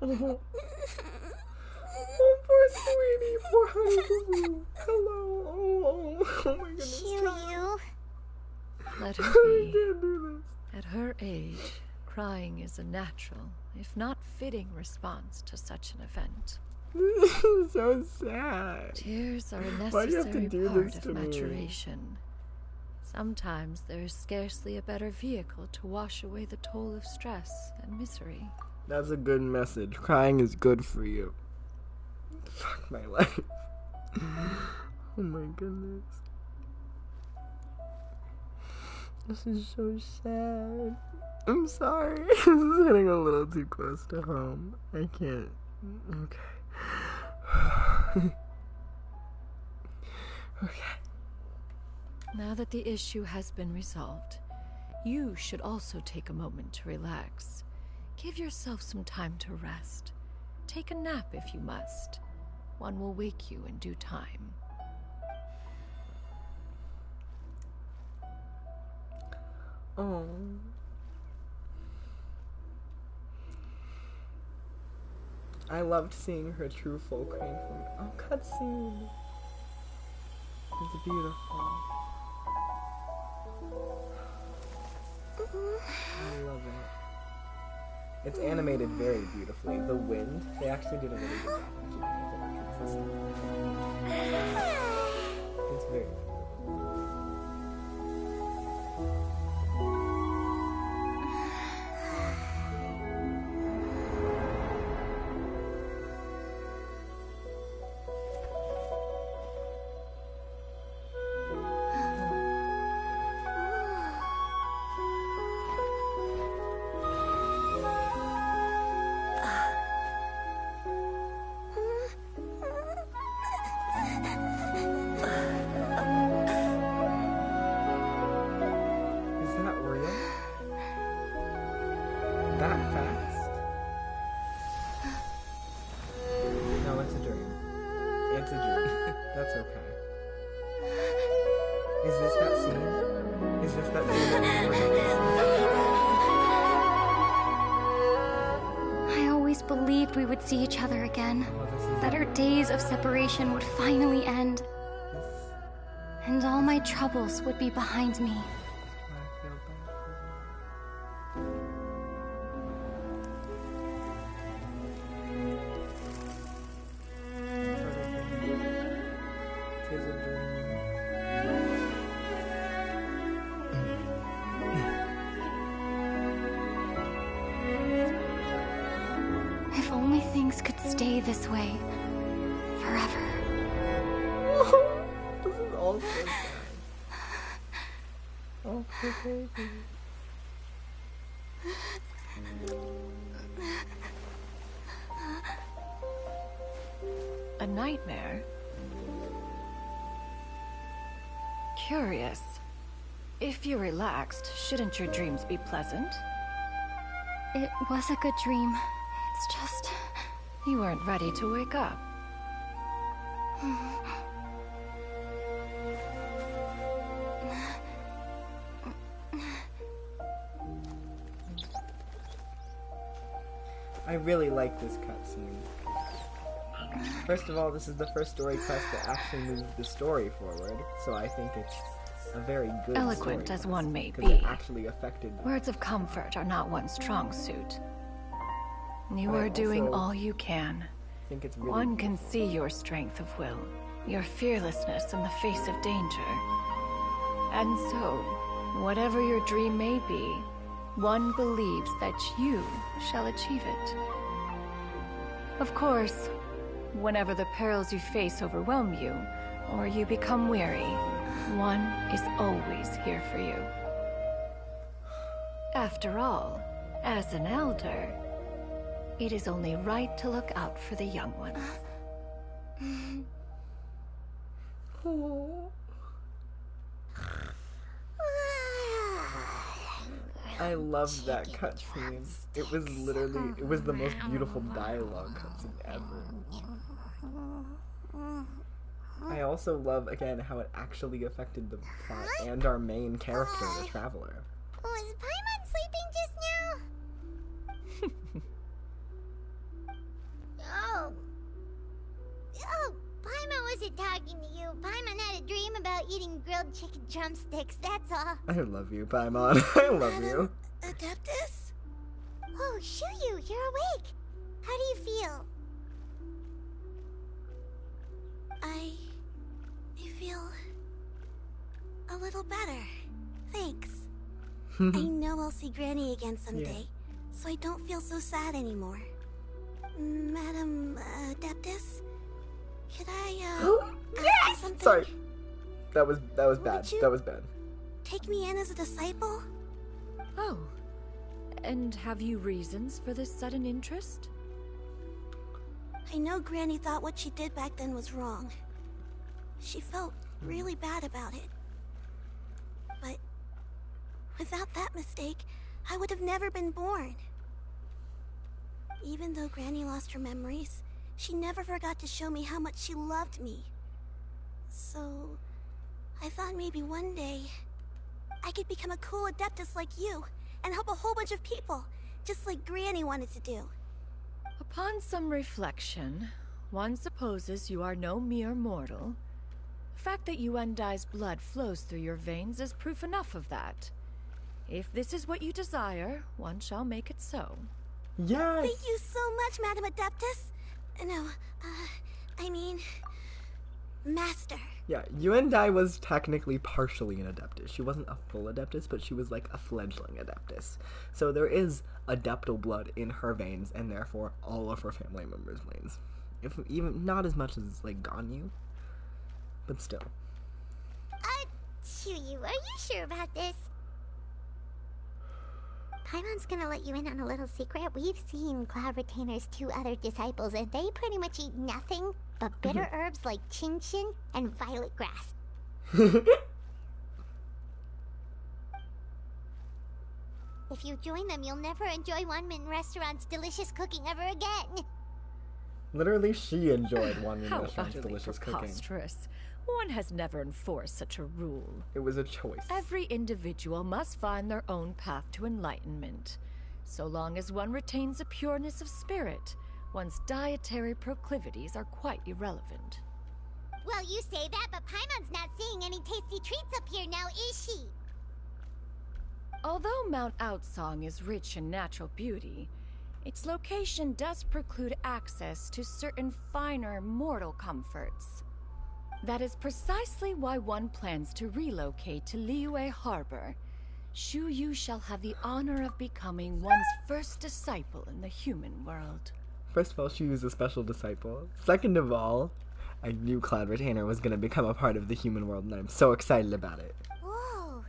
Oh, poor sweetie, poor honey boo. Hello. Oh my goodness. Xianyun. Let her I be. can't do At her age, crying is a natural, if not fitting, response to such an event. this. This is so sad. Tears are a Why do you have to necessary do part this of to me? maturation. Sometimes there is scarcely a better vehicle to wash away the toll of stress and misery. That's a good message. Crying is good for you. Fuck my life. Oh my goodness. This is so sad. I'm sorry. This is hitting a little too close to home. I can't. Okay. Okay. Now that the issue has been resolved, you should also take a moment to relax. Give yourself some time to rest. Take a nap if you must. One will wake you in due time. Oh. I loved seeing her true full crane form. Oh, cutscene. It's beautiful. I love it. It's animated very beautifully. The wind, they actually did a really good job of keeping it consistent. It's very beautiful. Is that real? That fast? No, it's a dream. It's a dream. That's okay. Is this that scene? Is this that I always believed we would see each other again. Oh, this is That our days of separation would finally end. this. And all my troubles would be behind me. I feel bad for you. Tis a dream. things could stay this way forever. This is all so sad. Oh, poor baby. A nightmare? Curious. If you're relaxed, shouldn't your dreams be pleasant? It was a good dream. It's just... You weren't ready to wake up. I really like this cutscene. First of all, this is the first story quest that actually moves the story forward, so I think it's a very good Eloquent story as one may because it be. actually affected them. Words of comfort are not one's strong suit. You I are doing also all you can. I think it's really One can beautiful. see your strength of will, your fearlessness in the face of danger. And so, whatever your dream may be, one believes that you shall achieve it. Of course, whenever the perils you face overwhelm you, or you become weary, one is always here for you. After all, as an elder, it is only right to look out for the young ones. Oh. I love that cutscene. It was literally, it was the most beautiful dialogue cutscene ever. I also love, again, how it actually affected the plot and our main character, the Traveler. Was Paimon sleeping just now? Oh. Oh, Paimon wasn't talking to you. Paimon had a dream about eating grilled chicken drumsticks, that's all. I love you, Paimon. I love you. Adeptus? Oh, Xianyun, you're awake. How do you feel? I feel a little better. Thanks. I know I'll see Granny again someday, so I don't feel so sad anymore. Madam Adeptus, could I ask you something? Sorry. That was bad. Would you- That was bad. Take me in as a disciple? Oh, and have you reasons for this sudden interest? I know Granny thought what she did back then was wrong. She felt really bad about it. But without that mistake, I would have never been born. Even though Granny lost her memories, she never forgot to show me how much she loved me. So, I thought maybe one day I could become a cool Adeptus like you and help a whole bunch of people, just like Granny wanted to do. Upon some reflection, one supposes you are no mere mortal. The fact that Yuandai's blood flows through your veins is proof enough of that. If this is what you desire, one shall make it so. Yes! Thank you so much, Madam Adeptus. No, I mean, Master. Yeah, Yuandai was technically partially an Adeptus. She wasn't a full Adeptus, but she was like a fledgling Adeptus. So there is Adeptal blood in her veins, and therefore all of her family members' veins. If even not as much as like Ganyu, but still. Xianyun, are you sure about this? Paimon's gonna let you in on a little secret. We've seen Cloud Retainer's 2 other disciples, and they pretty much eat nothing but bitter herbs like Genshin and violet grass. If you join them, you'll never enjoy One-Min Restaurant's delicious cooking ever again. Literally, she enjoyed one How restaurant's utterly delicious cooking. preposterous. One has never enforced such a rule. It was a choice. Every individual must find their own path to enlightenment. So long as one retains a pureness of spirit, one's dietary proclivities are quite irrelevant. Well, you say that, but Paimon's not seeing any tasty treats up here now, is she? Although Mount Outsong is rich in natural beauty, its location does preclude access to certain finer mortal comforts. That is precisely why one plans to relocate to Liyue Harbor. Shu Yu shall have the honor of becoming one's first disciple in the human world. First of all, she was a special disciple. Second of all, I knew Cloud Retainer was going to become a part of the human world, and I'm so excited about it. Whoa.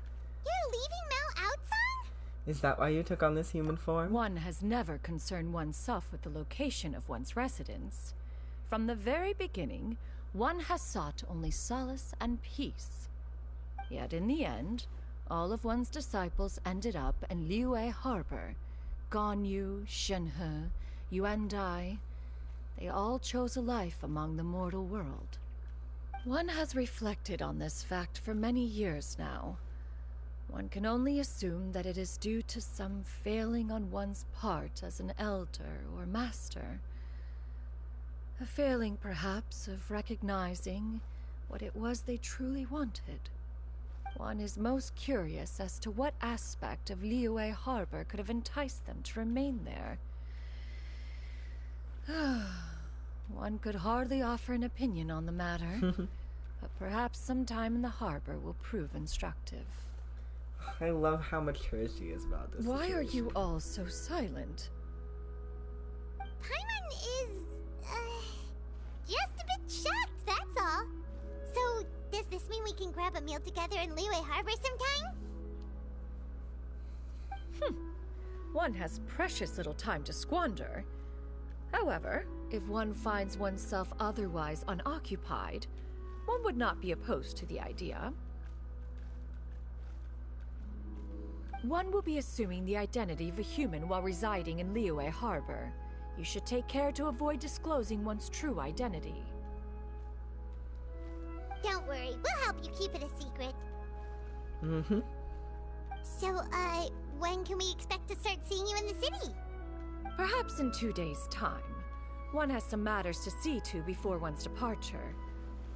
You're leaving Mount Outsong? Is that why you took on this human form? One has never concerned oneself with the location of one's residence. From the very beginning, one has sought only solace and peace. Yet in the end, all of one's disciples ended up in Liyue Harbor. Ganyu, Shenhe, Yuandai, they all chose a life among the mortal world. One has reflected on this fact for many years now. One can only assume that it is due to some failing on one's part as an elder or master. A failing, perhaps, of recognizing what it was they truly wanted. One is most curious as to what aspect of Liyue Harbor could have enticed them to remain there. One could hardly offer an opinion on the matter, but perhaps some time in the harbor will prove instructive. I love how mature she is about this. Why are situation. you all so silent? Paimon is, just a bit shocked, that's all. So, does this mean we can grab a meal together in Liyue Harbor sometime? One has precious little time to squander. However, if one finds oneself otherwise unoccupied, one would not be opposed to the idea. One will be assuming the identity of a human while residing in Liyue Harbor. You should take care to avoid disclosing one's true identity. Don't worry, we'll help you keep it a secret. Mm-hmm. So, when can we expect to start seeing you in the city? Perhaps in 2 days' time. One has some matters to see to before one's departure.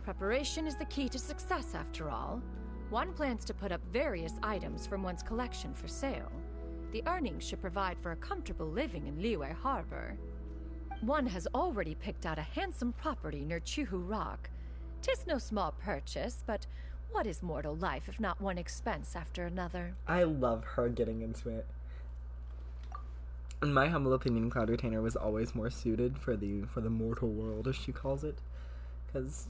Preparation is the key to success, after all. One plans to put up various items from one's collection for sale. The earnings should provide for a comfortable living in Liyue Harbor. One has already picked out a handsome property near Chuhu Rock. 'Tis no small purchase, but what is mortal life if not one expense after another? I love her getting into it. In my humble opinion, Cloud Retainer was always more suited for the mortal world, as she calls it, because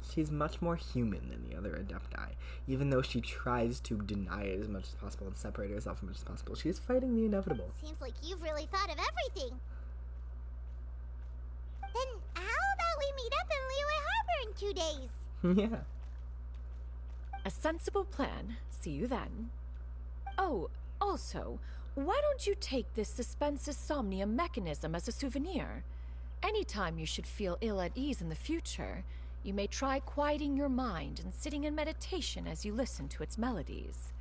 she's much more human than the other Adepti. Even though she tries to deny it as much as possible and separate herself as much as possible, she's fighting the inevitable. Seems like you've really thought of everything. Then how about we meet up in Liyue Harbor in 2 days? Yeah. A sensible plan. See you then. Oh, also, why don't you take this suspensus somnium mechanism as a souvenir? Anytime you should feel ill at ease in the future, you may try quieting your mind and sitting in meditation as you listen to its melodies.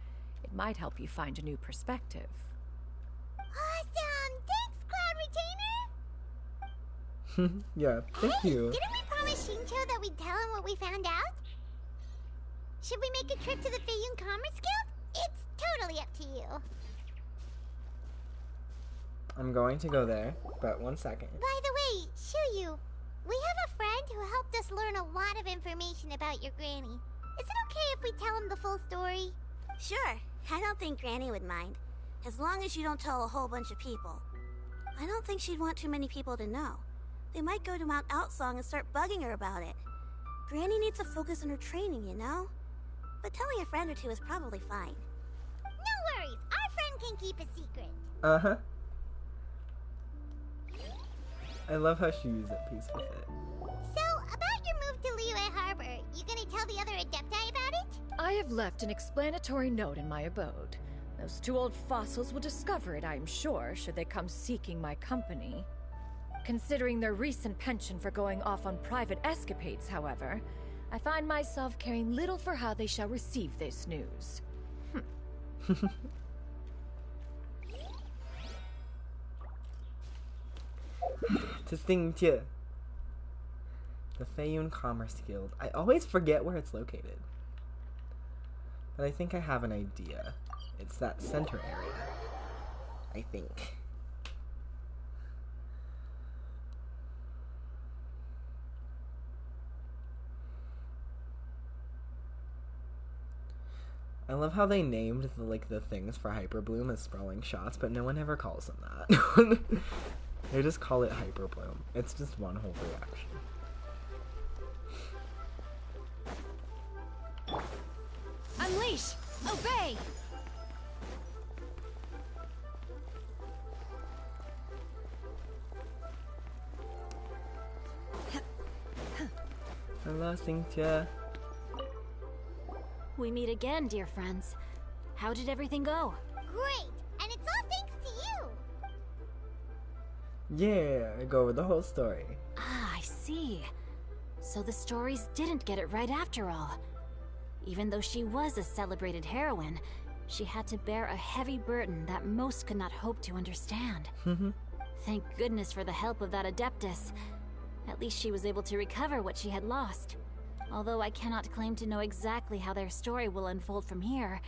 It might help you find a new perspective. Awesome! Thanks, Cloud Retainer! Yeah, thank you. Didn't we promise Shincho that we'd tell him what we found out? Should we make a trip to the Xianyun Commerce Guild? It's totally up to you. I'm going to go there, but 1 second. By the way, Xianyun, we have a friend who helped us learn a lot of information about your granny. Is it okay if we tell him the full story? Sure, I don't think Granny would mind. As long as you don't tell a whole bunch of people. I don't think she'd want too many people to know. They might go to Mount Outsong and start bugging her about it. Granny needs to focus on her training, you know? But telling a friend or two is probably fine. No worries, our friend can keep a secret. Uh-huh. I love how she was at peace with it. So, about your move to Liyue Harbor, you gonna tell the other Adepti about it? I have left an explanatory note in my abode. Those 2 old fossils will discover it, I am sure, should they come seeking my company. Considering their recent penchant for going off on private escapades, however, I find myself caring little for how they shall receive this news. Distinctive. The Xianyun Commerce Guild. I always forget where it's located. But I think I have an idea. It's that center area. I think. I love how they named the things for Hyperbloom as sprawling shots, but no one ever calls them that. They just call it hyperbloom. It's just one whole reaction. Unleash! Obey! Hello, Cynthia. We meet again, dear friends. How did everything go? Great! And it's all thanks to you! Yeah, I go over the whole story. Ah, I see. So the stories didn't get it right after all. Even though she was a celebrated heroine, she had to bear a heavy burden that most could not hope to understand. Thank goodness for the help of that Adeptus. At least she was able to recover what she had lost. Although I cannot claim to know exactly how their story will unfold from here,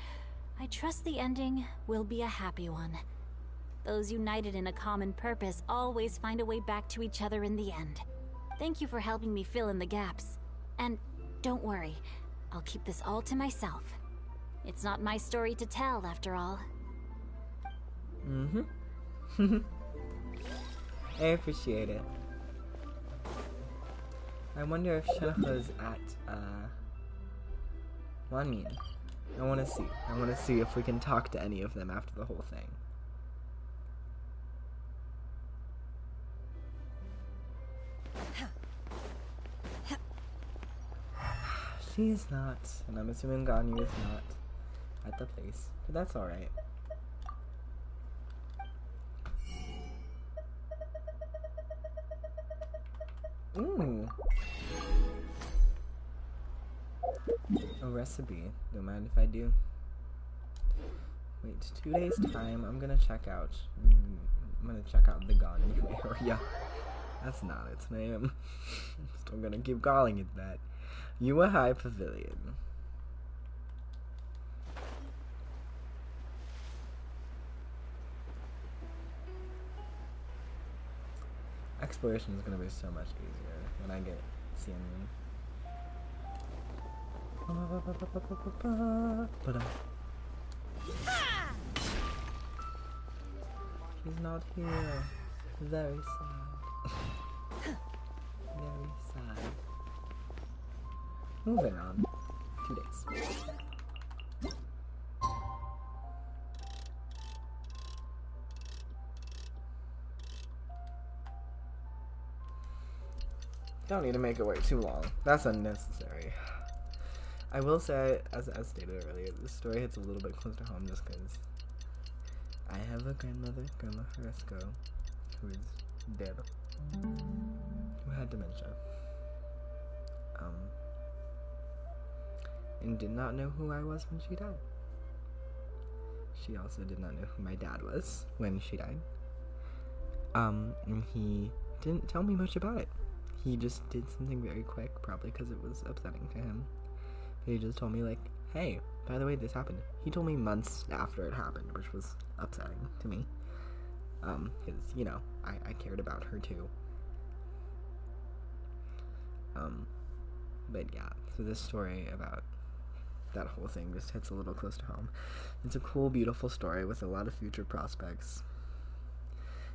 I trust the ending will be a happy one. Those united in a common purpose always find a way back to each other in the end. Thank you for helping me fill in the gaps. And don't worry, I'll keep this all to myself. It's not my story to tell, after all. I appreciate it. I wonder if Shenhe's at, Xianyun. I wanna see. I wanna see if we can talk to any of them after the whole thing. She's not, and I'm assuming Ganyu is not at the place, but that's alright. Ooh. A recipe. Don't mind if I do. Wait, 2 days time. I'm gonna check out. I'm gonna check out the Ganyu area. That's not its name. Still gonna keep calling it that. Yua High Pavilion. Exploration is gonna be so much easier when I get Xianyun. She's not here. Very sad. Very sad. Moving on. 2 days. Don't need to make it wait too long. That's unnecessary. I will say, as stated earlier, this story hits a little bit close to home just because I have a grandmother, Grandma Fresco, who is dead, who had dementia, and did not know who I was when she died. She also did not know who my dad was when she died. And he didn't tell me much about it. He just did something very quick, probably because it was upsetting to him. But he just told me, like, hey, by the way, this happened. He told me months after it happened, which was upsetting to me. Because, you know, I cared about her too. But yeah, so this story about that whole thing just hits a little close to home. It's a cool, beautiful story with a lot of future prospects.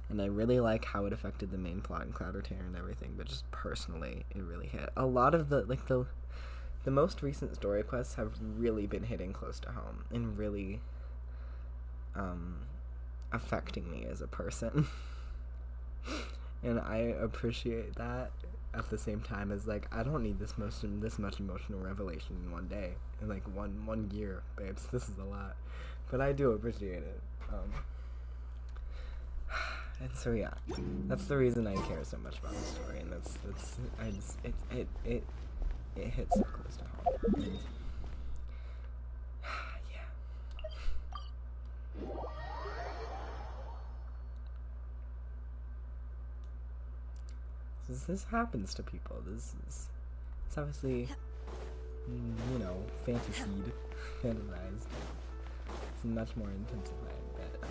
And I really like how it affected the main plot in Cloud Return and everything, but just personally, it really hit. A lot of the most recent story quests have really been hitting close to home and really, affecting me as a person. And I appreciate that at the same time as, like, I don't need this much emotional revelation in one day. In, like, one year, babes. This is a lot. But I do appreciate it. And so yeah, that's the reason I care so much about the story, and it hits so close to home. And, yeah. This happens to people. This is, it's obviously, you know, fantasized. It's much more intensified, but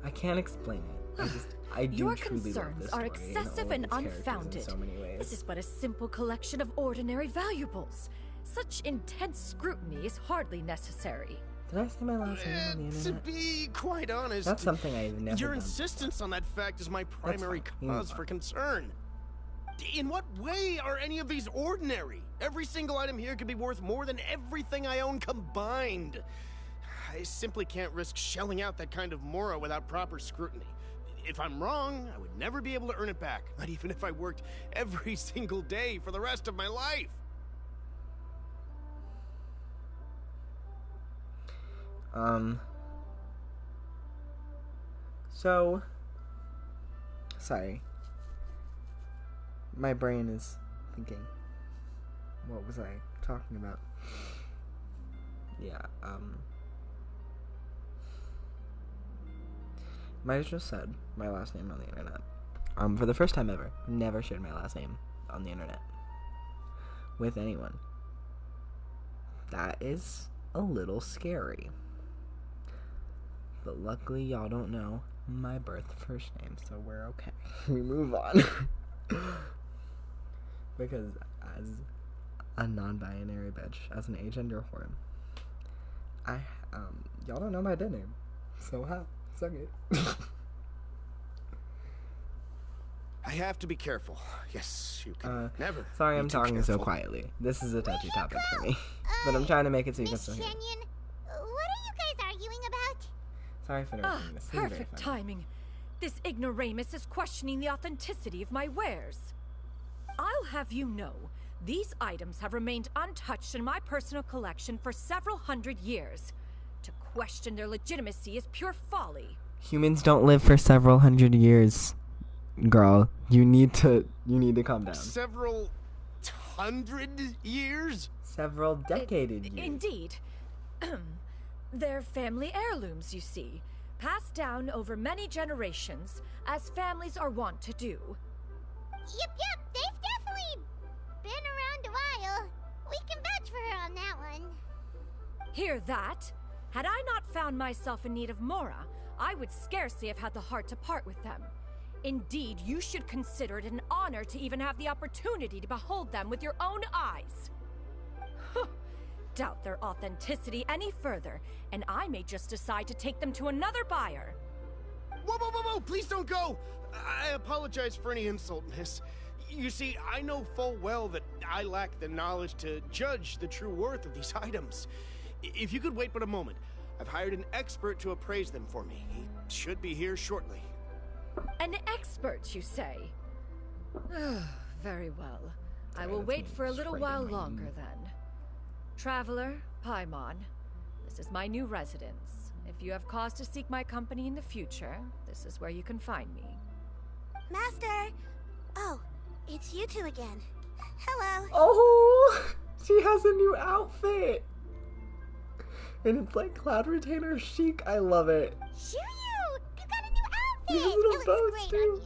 I can't explain it. I do Your truly love concerns this are story excessive and all of its characters unfounded. in so many ways. This is but a simple collection of ordinary valuables. Such intense scrutiny is hardly necessary. Did I say my last name on the To internet? be quite honest, That's something I've never your done. insistence on that fact is my primary fine. cause for concern. In what way are any of these ordinary? Every single item here could be worth more than everything I own combined. I simply can't risk shelling out that kind of mora without proper scrutiny. If I'm wrong, I would never be able to earn it back, not even if I worked every single day for the rest of my life. So, sorry. My brain is thinking, what was I talking about? Yeah, might have just said my last name on the internet. For the first time ever, never shared my last name on the internet with anyone. That is a little scary. But luckily, y'all don't know my birth first name, so we're okay. We move on. Because as a non-binary bitch, as an agender whore, y'all don't know my dead name. So suck it. I have to be careful. Yes, you can never. Sorry, I'm be too talking so careful. quietly. This is a touchy topic for me. But I'm trying to make it so you can Miss still hear me. Xianyun, what are you guys arguing about? Sorry for interrupting this. This is very Perfect funny. timing. This ignoramus is questioning the authenticity of my wares. I'll have you know, these items have remained untouched in my personal collection for several hundred years. To question their legitimacy is pure folly. Humans don't live for several hundred years, girl. You need to calm down. Several hundred years? Several decaded years. Indeed. They're family heirlooms, you see, passed down over many generations, as families are wont to do. Yep, they've definitely been around a while. We can vouch for her on that one. Hear that? Had I not found myself in need of Mora, I would scarcely have had the heart to part with them. Indeed, you should consider it an honor to even have the opportunity to behold them with your own eyes. Doubt their authenticity any further, and I may just decide to take them to another buyer. Whoa, please don't go! I apologize for any insult, miss. You see, I know full well that I lack the knowledge to judge the true worth of these items. If you could wait but a moment, I've hired an expert to appraise them for me. He should be here shortly. An expert, you say? Very well. I will that's wait me for a little straight while in my longer knee. then. Paimon, Paimon, this is my new residence. If you have cause to seek my company in the future, this is where you can find me. Master! Oh, it's you two again. Hello. Oh, she has a new outfit. And it's like cloud retainer chic. I love it. Xianyun, you got a new outfit! You have little It bows, looks great too.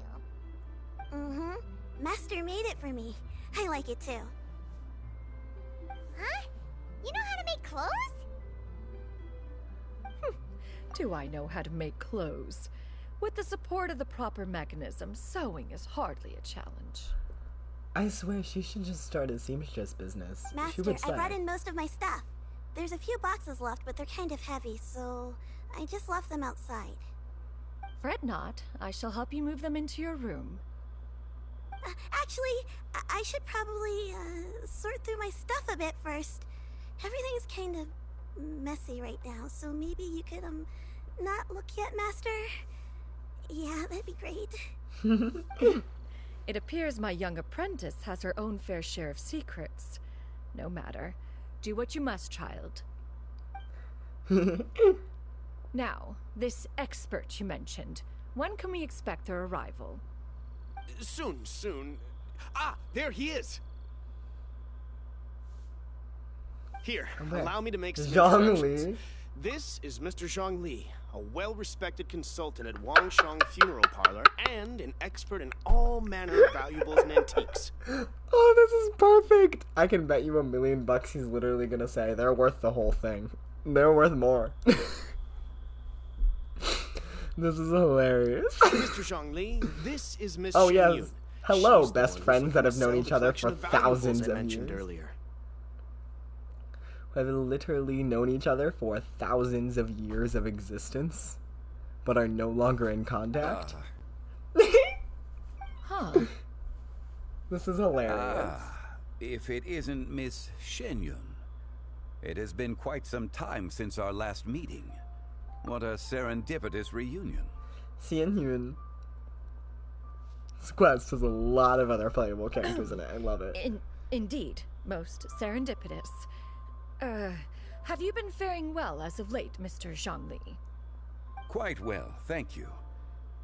on you. Mm-hmm. Master made it for me. I like it too. Huh? You know how to make clothes? Do I know how to make clothes? With the support of the proper mechanism, sewing is hardly a challenge. I swear she should just start a seamstress business. She Master, would I brought say. in most of my stuff. There's a few boxes left, but they're kind of heavy, so I just left them outside. Fret not, I shall help you move them into your room. Actually, I should probably sort through my stuff a bit first. Everything's kind of messy right now, so maybe you could not look yet, Master. Yeah, that'd be great. It appears my young apprentice has her own fair share of secrets. No matter. Do what you must, child. Now, this expert you mentioned. When can we expect their arrival? Soon. Ah, there he is! Here, Okay. allow me to make some Zhang introductions. Li. This is Mr. Zhang Li, a well-respected consultant at Wangshang Funeral Parlor and an expert in all manner of valuables and antiques. Oh, this is perfect. I can bet you $1 million he's literally gonna say they're worth the whole thing. They're worth more. This is hilarious. Mr. Zhang Li, this is Miss Oh, Xianyun. yes. Hello, She's the best one who's friends looking that to have known sell each the other collection for of valuables thousands I of mentioned years. earlier. who have literally known each other for thousands of years of existence, but are no longer in contact. Huh. This is hilarious. If it isn't Miss Xianyun. It has been quite some time since our last meeting. What a serendipitous reunion. Xianyun. This quest has a lot of other playable characters in it. I love it. Indeed, most serendipitous. Have you been faring well as of late, Mr. Zhongli? Quite well, thank you.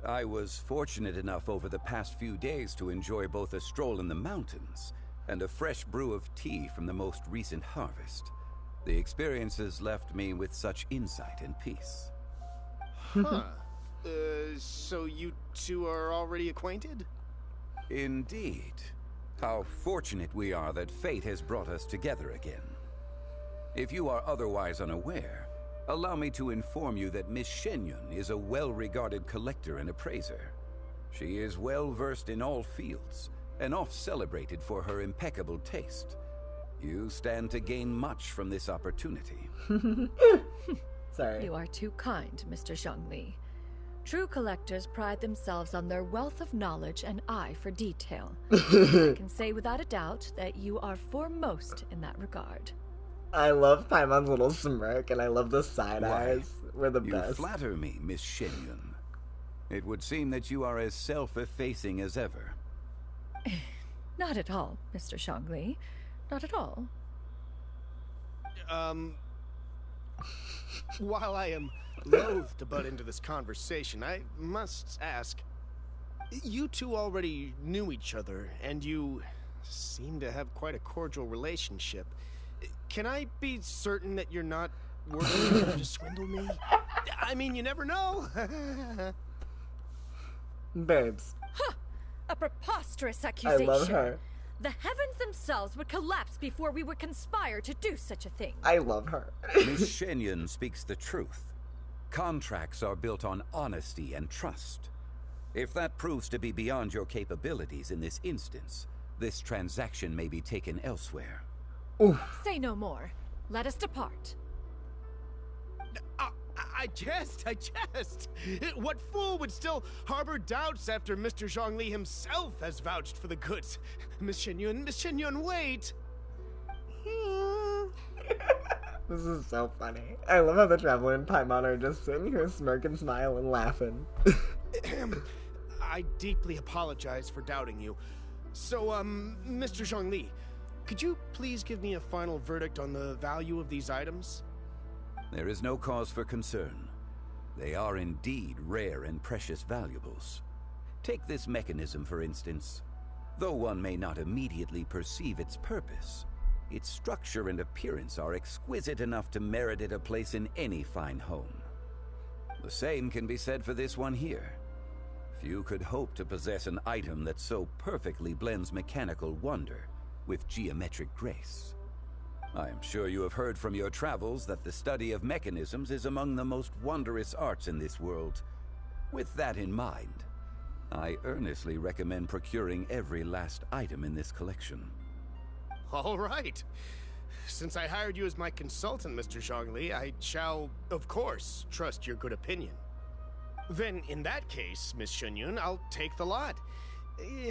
I was fortunate enough over the past few days to enjoy both a stroll in the mountains and a fresh brew of tea from the most recent harvest. The experiences left me with such insight and peace. Huh. So you two are already acquainted? Indeed. How fortunate we are that fate has brought us together again. If you are otherwise unaware, allow me to inform you that Miss Xianyun is a well-regarded collector and appraiser. She is well-versed in all fields, and oft-celebrated for her impeccable taste. You stand to gain much from this opportunity. Sorry. You are too kind, Mr. Zhongli. True collectors pride themselves on their wealth of knowledge and eye for detail. I can say without a doubt that you are foremost in that regard. I love Paimon's little smirk, and I love the side eyes. We're the best. You flatter me, Miss Xianyun. It would seem that you are as self-effacing as ever. Not at all, Mr. Zhongli. Not at all. While I am loath to butt into this conversation, I must ask, you two already knew each other, and you seem to have quite a cordial relationship. Can I be certain that you're not working to swindle me? I mean, you never know. Babes. Huh! A preposterous accusation. I love her. The heavens themselves would collapse before we would conspire to do such a thing. I love her. Miss Xianyun speaks the truth. Contracts are built on honesty and trust. If that proves to be beyond your capabilities in this instance, this transaction may be taken elsewhere. Oof. Say no more. Let us depart. I jest. What fool would still harbor doubts after Mr. Zhongli himself has vouched for the goods? Miss Xianyun, wait! This is so funny. I love how the Traveler and Paimon are just sitting here smirking, smiling, laughing. I deeply apologize for doubting you. So, Mr. Zhongli, could you please give me a final verdict on the value of these items? There is no cause for concern. They are indeed rare and precious valuables. Take this mechanism, for instance. Though one may not immediately perceive its purpose, its structure and appearance are exquisite enough to merit it a place in any fine home. The same can be said for this one here. Few could hope to possess an item that so perfectly blends mechanical wonder with geometric grace. I am sure you have heard from your travels that the study of mechanisms is among the most wondrous arts in this world. With that in mind, I earnestly recommend procuring every last item in this collection. All right. Since I hired you as my consultant, Mr. Zhongli, I shall, of course, trust your good opinion. Then, in that case, Miss Xianyun, I'll take the lot.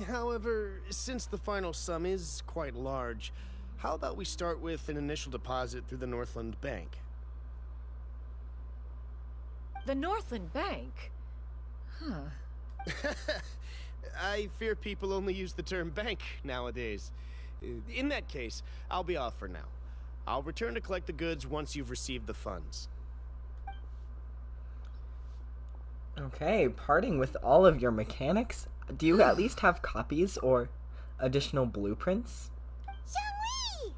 However, since the final sum is quite large, how about we start with an initial deposit through the Northland Bank? The Northland Bank? Huh. I fear people only use the term bank nowadays. In that case, I'll be off for now. I'll return to collect the goods once you've received the funds. Okay, parting with all of your mechanics. Do you at least have copies or additional blueprints? Zhongli!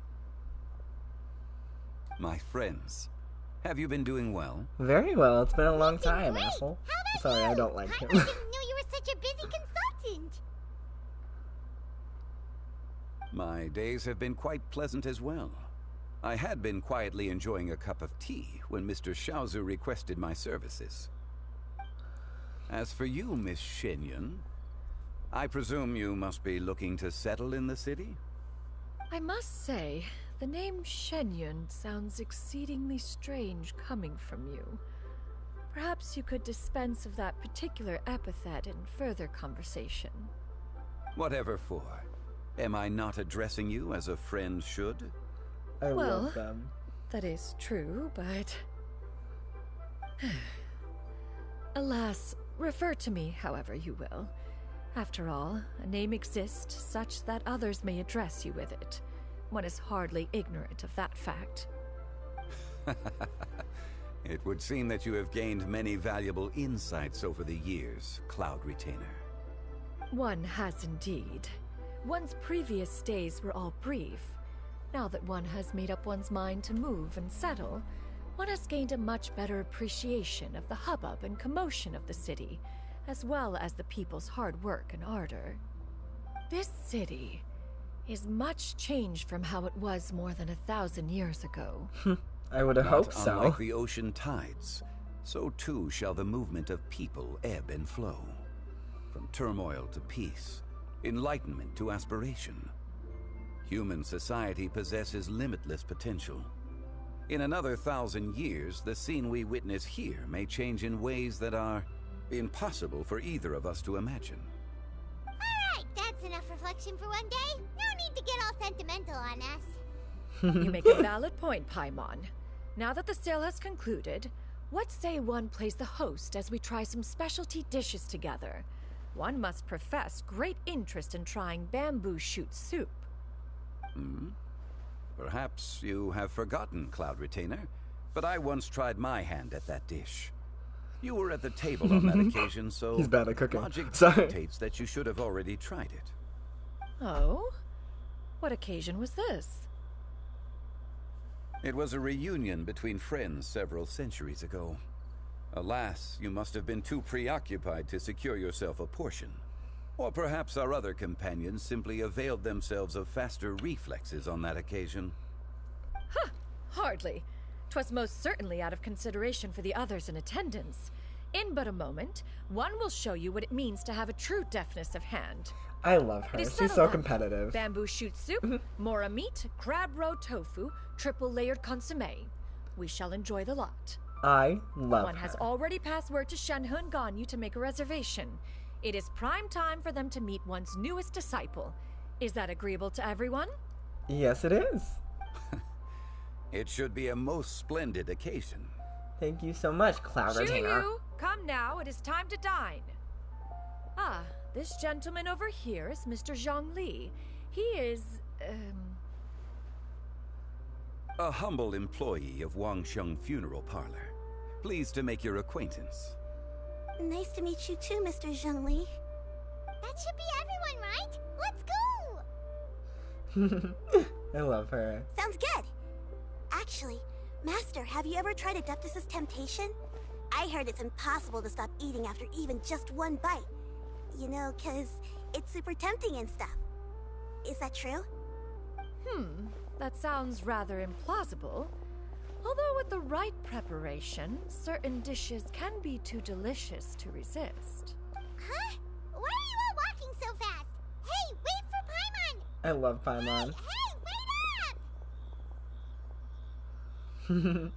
My friends, have you been doing well? Very well. It's been a long time, Great. asshole. How about Sorry, you? I don't like him. I didn't know you were such a busy consultant. My days have been quite pleasant as well. I had been quietly enjoying a cup of tea when Mr. Xiaozu requested my services. As for you, Miss Xianyun, I presume you must be looking to settle in the city? I must say, the name Xianyun sounds exceedingly strange coming from you. Perhaps you could dispense of that particular epithet in further conversation. Whatever for. Am I not addressing you as a friend should? I Well, love them. that is true, but... Alas, refer to me however you will. After all, a name exists such that others may address you with it. One is hardly ignorant of that fact. It would seem that you have gained many valuable insights over the years, Cloud Retainer. One has indeed. One's previous days were all brief. Now that one has made up one's mind to move and settle, one has gained a much better appreciation of the hubbub and commotion of the city, as well as the people's hard work and ardor. This city is much changed from how it was more than 1,000 years ago. I would have hoped Not so. unlike the ocean tides, so too shall the movement of people ebb and flow. From turmoil to peace, enlightenment to aspiration. Human society possesses limitless potential. In another 1,000 years, the scene we witness here may change in ways that are impossible for either of us to imagine. Alright, that's enough reflection for one day. No need to get all sentimental on us. You make a valid point, Paimon. Now that the sale has concluded, what say one plays the host as we try some specialty dishes together? One must profess great interest in trying bamboo shoot soup. Perhaps you have forgotten, Cloud Retainer, but I once tried my hand at that dish. You were at the table on that occasion, so He's bad at cooking. logic Sorry. dictates that you should have already tried it. Oh? What occasion was this? It was a reunion between friends several centuries ago. Alas, you must have been too preoccupied to secure yourself a portion. Or perhaps our other companions simply availed themselves of faster reflexes on that occasion. Huh, hardly. 'Twas most certainly out of consideration for the others in attendance. In but a moment, one will show you what it means to have a true deftness of hand. I love her. It is She's settled so then. competitive. Bamboo shoot soup, mora meat, crab roe tofu, triple layered consomme. We shall enjoy the lot. I love One her. has already passed word to Shenhe Ganyu to make a reservation. It is prime time for them to meet one's newest disciple. Is that agreeable to everyone? Yes, it is. It should be a most splendid occasion. Thank you so much, Cloud Retainer. Xianyun, come now, it is time to dine. Ah, this gentleman over here is Mr. Zhongli. He is, A humble employee of Wangsheng Funeral Parlor. Pleased to make your acquaintance. Nice to meet you too, Mr. Zhongli. That should be everyone, right? Let's go! I love her. Sounds good. Actually, Master, have you ever tried Adeptus' temptation? I heard it's impossible to stop eating after even just one bite. You know, 'cause it's super tempting and stuff. Is that true? that sounds rather implausible. Although with the right preparation, certain dishes can be too delicious to resist. Huh? Why are you all walking so fast? Hey, wait for Paimon! I love Paimon. Hey, wait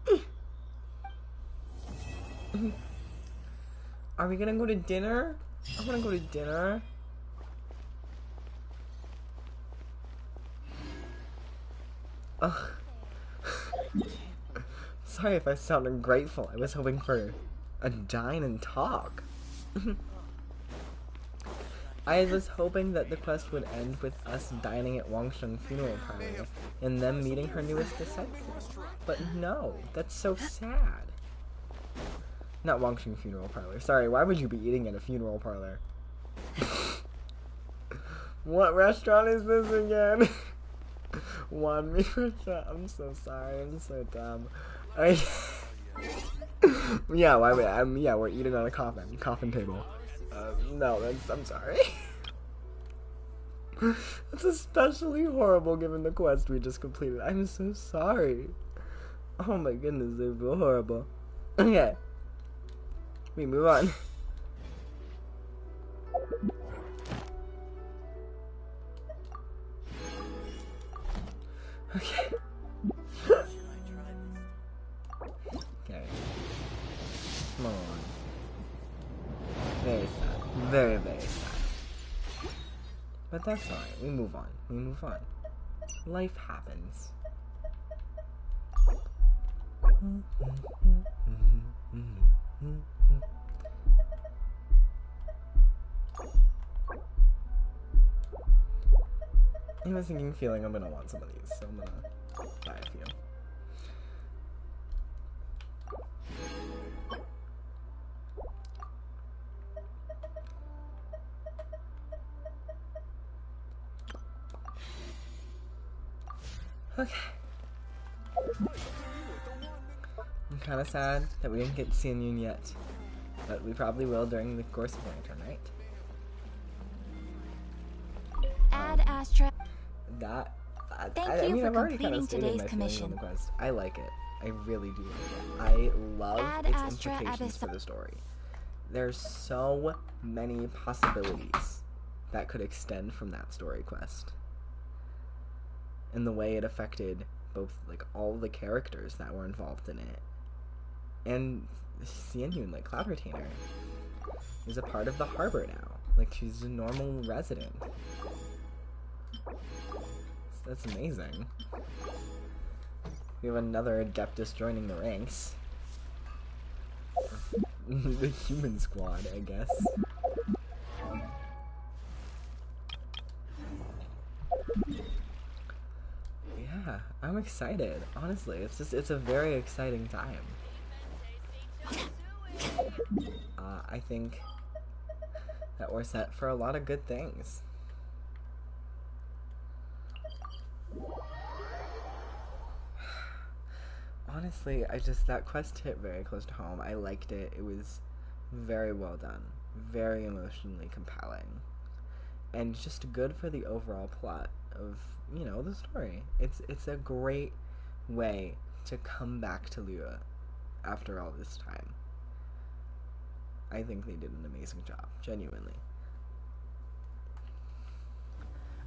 Are we gonna go to dinner? I wanna go to dinner. Ugh. Sorry if I sound ungrateful. I was hoping for a dine and talk. I was hoping that the quest would end with us dining at Wangsheng Funeral Parlor and them meeting her newest disciple. But no, that's so sad. Not Wangsheng Funeral Parlor. Sorry, why would you be eating at a funeral parlor? What restaurant is this again? One meat restaurant. I'm so sorry. I'm so dumb. Yeah, why would yeah, we're eating on a coffin table. No, I'm sorry. That's especially horrible given the quest we just completed. I'm so sorry. Oh my goodness, I feel horrible. Okay. We move on. Okay. Come on. Very sad. Very, very sad. But that's alright. We move on. We move on. Life happens. I have a sinking feeling I'm gonna want some of these, so I'm gonna buy a few. Okay. I'm kind of sad that we didn't get Xianyun yet, but we probably will during the course of Lantern, right? Ad Astra. That. Thank I you mean, for I've already kind of completing stated today's my feelings on commission. the quest. I like it. I really do like it. I love Ad its Astra implications for Abyss- the story. There's so many possibilities that could extend from that story quest. And the way it affected both, like, all the characters that were involved in it. And Xianyun, like, Cloud Retainer, is a part of the harbor now. Like, she's a normal resident. That's amazing. We have another Adeptus joining the ranks. The human squad, I guess. Yeah, I'm excited. Honestly, it's a very exciting time. I think that we're set for a lot of good things. Honestly, that quest hit very close to home. I liked it. It was very well done. Very emotionally compelling. And just good for the overall plot of, you know, the story. It's a great way to come back to Lua after all this time. I think they did an amazing job, genuinely.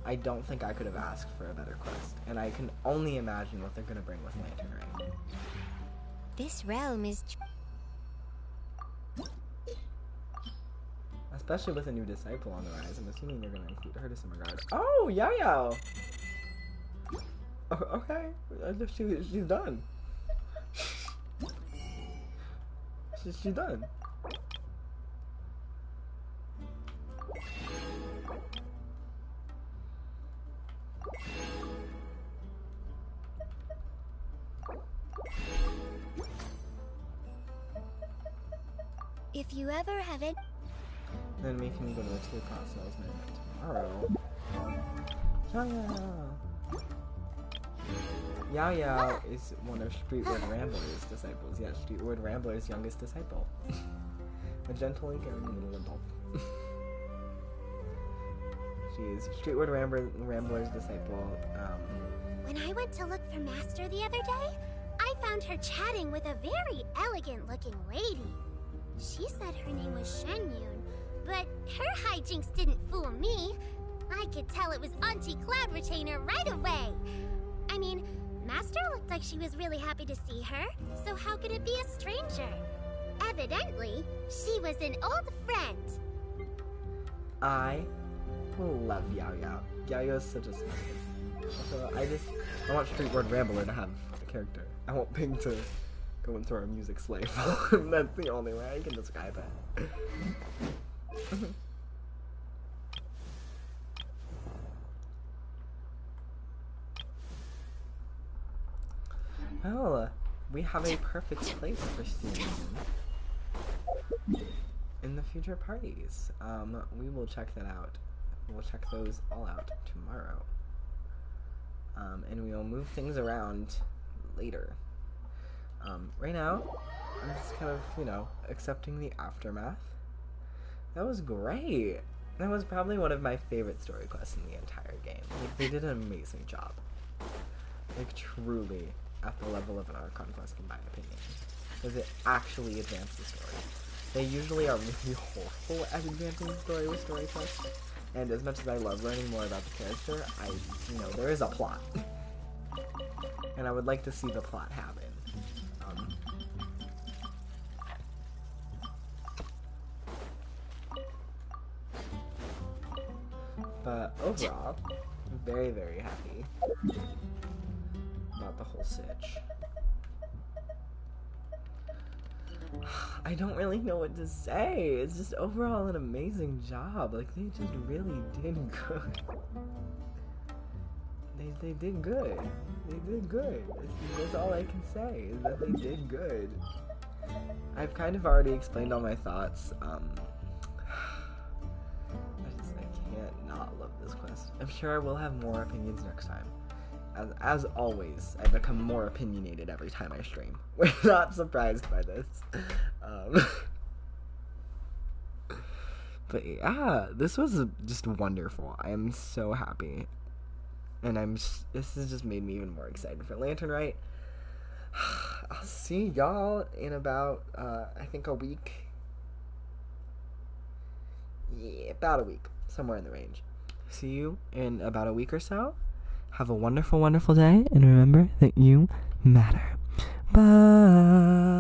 I don't think I could have asked for a better quest, and I can only imagine what they're gonna bring with Lantern Ring. This realm is... Especially with a new disciple on the rise, I'm assuming they're gonna include her to some regards. Oh, Xiao! Oh, okay, she's done. She's done. If you ever have it... Then we can go to the teapot salesman tomorrow. Yao is one of Streetward Rambler's disciples. Yeah, Streetward Rambler's youngest disciple. A gentle and caring little adult. She is Streetward Rambler's disciple. When I went to look for Master the other day, I found her chatting with a very elegant-looking lady. She said her name was Xianyun, but her hijinks didn't fool me. I could tell it was Auntie Cloud Retainer right away. I mean, Master looked like she was really happy to see her, so how could it be a stranger? Evidently, she was an old friend. I love Yao. Yao is such a sweetie. So I want Streetward Rambler to have a character. I want Pink to go into our music slave. That's the only way I can describe it. Well, we have a perfect place for Xianyun in the future parties. We will check that out. We'll check those all out tomorrow. And we will move things around later. Right now, I'm just kind of, you know, accepting the aftermath. That was great. That was probably one of my favorite story quests in the entire game. Like, they did an amazing job. Like, truly at the level of an Archon quest, in my opinion. Because it actually advanced the story. They usually are really horrible at advancing the story with story quests. And as much as I love learning more about the character, there is a plot. And I would like to see the plot happen. Overall, I'm very, very happy about the whole sitch. I don't really know what to say. It's just overall an amazing job. Like, they just really did good. They did good. They did good. That's all I can say, is that they did good. I've kind of already explained all my thoughts. I can't not love this quest. I'm sure I will have more opinions next time. As always, I become more opinionated every time I stream. We're not surprised by this. But yeah, this was just wonderful. I am so happy. And this has just made me even more excited for Lantern Rite. I'll see y'all in about, I think a week. Yeah, about a week. Somewhere in the range. See you in about a week or so. Have a wonderful, wonderful day. And remember that you matter. Bye.